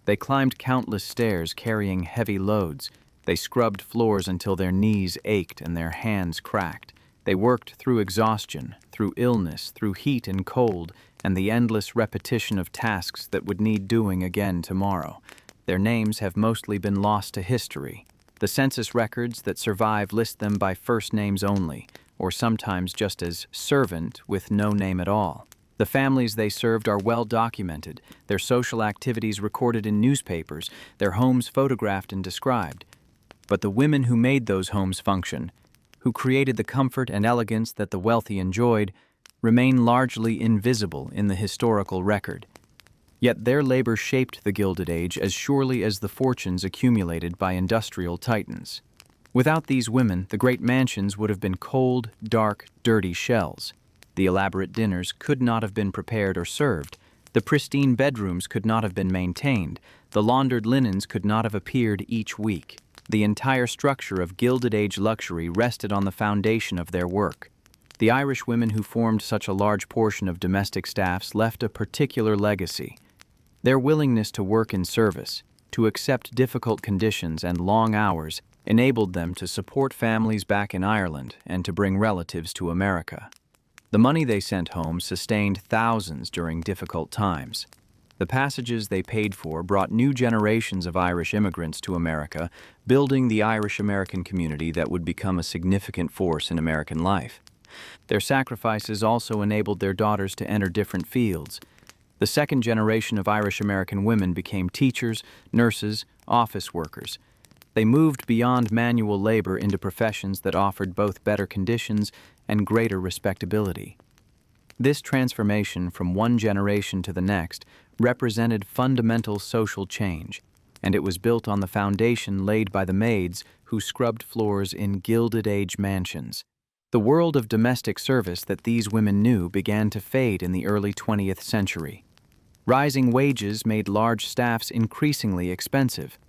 They climbed countless stairs carrying heavy loads. They scrubbed floors until their knees ached and their hands cracked. They worked through exhaustion, through illness, through heat and cold, and the endless repetition of tasks that would need doing again tomorrow. Their names have mostly been lost to history. The census records that survive list them by first names only, or sometimes just as servant with no name at all. The families they served are well documented, their social activities recorded in newspapers, their homes photographed and described. But the women who made those homes function, who created the comfort and elegance that the wealthy enjoyed, remain largely invisible in the historical record. Yet their labor shaped the Gilded Age as surely as the fortunes accumulated by industrial titans. Without these women, the great mansions would have been cold, dark, dirty shells. The elaborate dinners could not have been prepared or served. The pristine bedrooms could not have been maintained. The laundered linens could not have appeared each week. The entire structure of Gilded Age luxury rested on the foundation of their work. The Irish women who formed such a large portion of domestic staffs left a particular legacy. Their willingness to work in service, to accept difficult conditions and long hours, enabled them to support families back in Ireland and to bring relatives to America. The money they sent home sustained thousands during difficult times. The passages they paid for brought new generations of Irish immigrants to America, building the Irish-American community that would become a significant force in American life. Their sacrifices also enabled their daughters to enter different fields. The second generation of Irish-American women became teachers, nurses, office workers. They moved beyond manual labor into professions that offered both better conditions and greater respectability. This transformation from one generation to the next represented fundamental social change, and it was built on the foundation laid by the maids who scrubbed floors in Gilded Age mansions. The world of domestic service that these women knew began to fade in the early 20th century. Rising wages made large staffs increasingly expensive.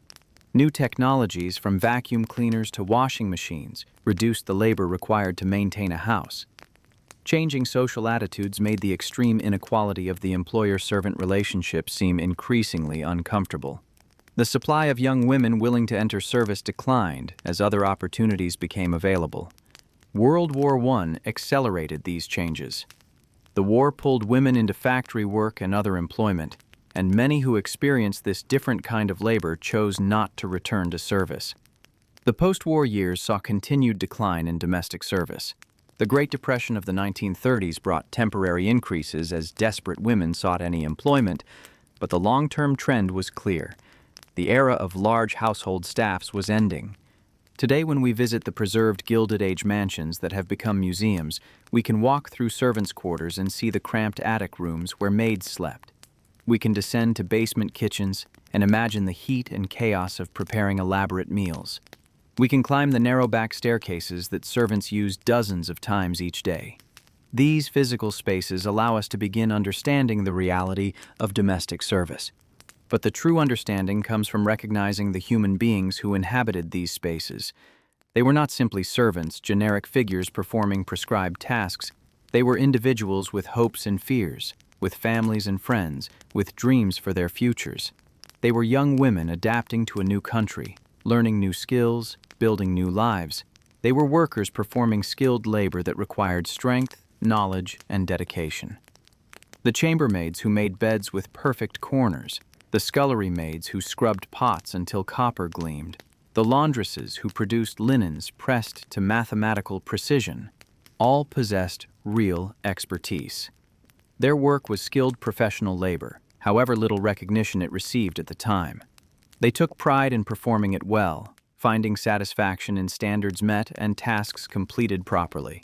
New technologies, from vacuum cleaners to washing machines, reduced the labor required to maintain a house. Changing social attitudes made the extreme inequality of the employer-servant relationship seem increasingly uncomfortable. The supply of young women willing to enter service declined as other opportunities became available. World War I accelerated these changes. The war pulled women into factory work and other employment, and many who experienced this different kind of labor chose not to return to service. The post-war years saw continued decline in domestic service. The Great Depression of the 1930s brought temporary increases as desperate women sought any employment, but the long-term trend was clear. The era of large household staffs was ending. Today, when we visit the preserved Gilded Age mansions that have become museums, we can walk through servants' quarters and see the cramped attic rooms where maids slept. We can descend to basement kitchens and imagine the heat and chaos of preparing elaborate meals. We can climb the narrow back staircases that servants use dozens of times each day. These physical spaces allow us to begin understanding the reality of domestic service. But the true understanding comes from recognizing the human beings who inhabited these spaces. They were not simply servants, generic figures performing prescribed tasks. They were individuals with hopes and fears, with families and friends, with dreams for their futures. They were young women adapting to a new country, learning new skills, building new lives. They were workers performing skilled labor that required strength, knowledge, and dedication. The chambermaids who made beds with perfect corners, the scullery maids who scrubbed pots until copper gleamed, the laundresses who produced linens pressed to mathematical precision, all possessed real expertise. Their work was skilled professional labor, however little recognition it received at the time. They took pride in performing it well, finding satisfaction in standards met and tasks completed properly.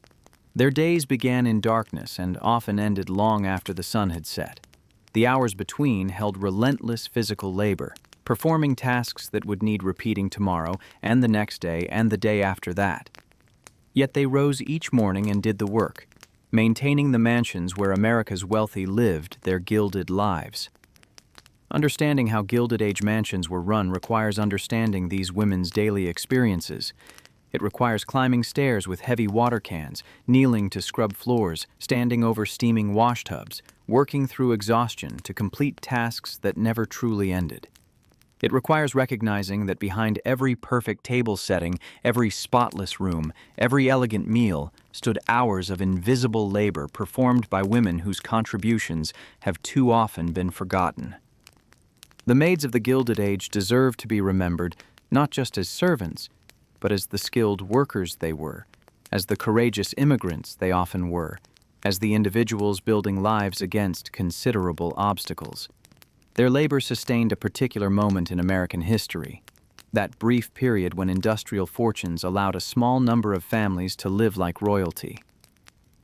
Their days began in darkness and often ended long after the sun had set. The hours between held relentless physical labor, performing tasks that would need repeating tomorrow and the next day and the day after that. Yet they rose each morning and did the work, maintaining the mansions where America's wealthy lived their gilded lives. Understanding how Gilded Age mansions were run requires understanding these women's daily experiences. It requires climbing stairs with heavy water cans, kneeling to scrub floors, standing over steaming washtubs, working through exhaustion to complete tasks that never truly ended. It requires recognizing that behind every perfect table setting, every spotless room, every elegant meal, stood hours of invisible labor performed by women whose contributions have too often been forgotten. The maids of the Gilded Age deserve to be remembered not just as servants, but as the skilled workers they were, as the courageous immigrants they often were, as the individuals building lives against considerable obstacles. Their labor sustained a particular moment in American history, that brief period when industrial fortunes allowed a small number of families to live like royalty.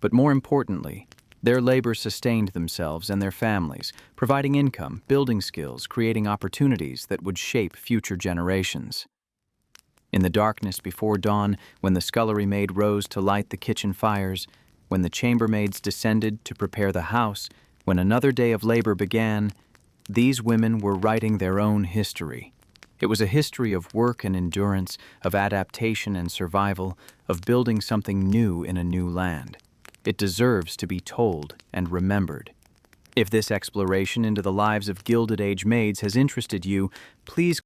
But more importantly, their labor sustained themselves and their families, providing income, building skills, creating opportunities that would shape future generations. In the darkness before dawn, when the scullery maid rose to light the kitchen fires, when the chambermaids descended to prepare the house, when another day of labor began, these women were writing their own history. It was a history of work and endurance, of adaptation and survival, of building something new in a new land. It deserves to be told and remembered. If this exploration into the lives of Gilded Age maids has interested you, please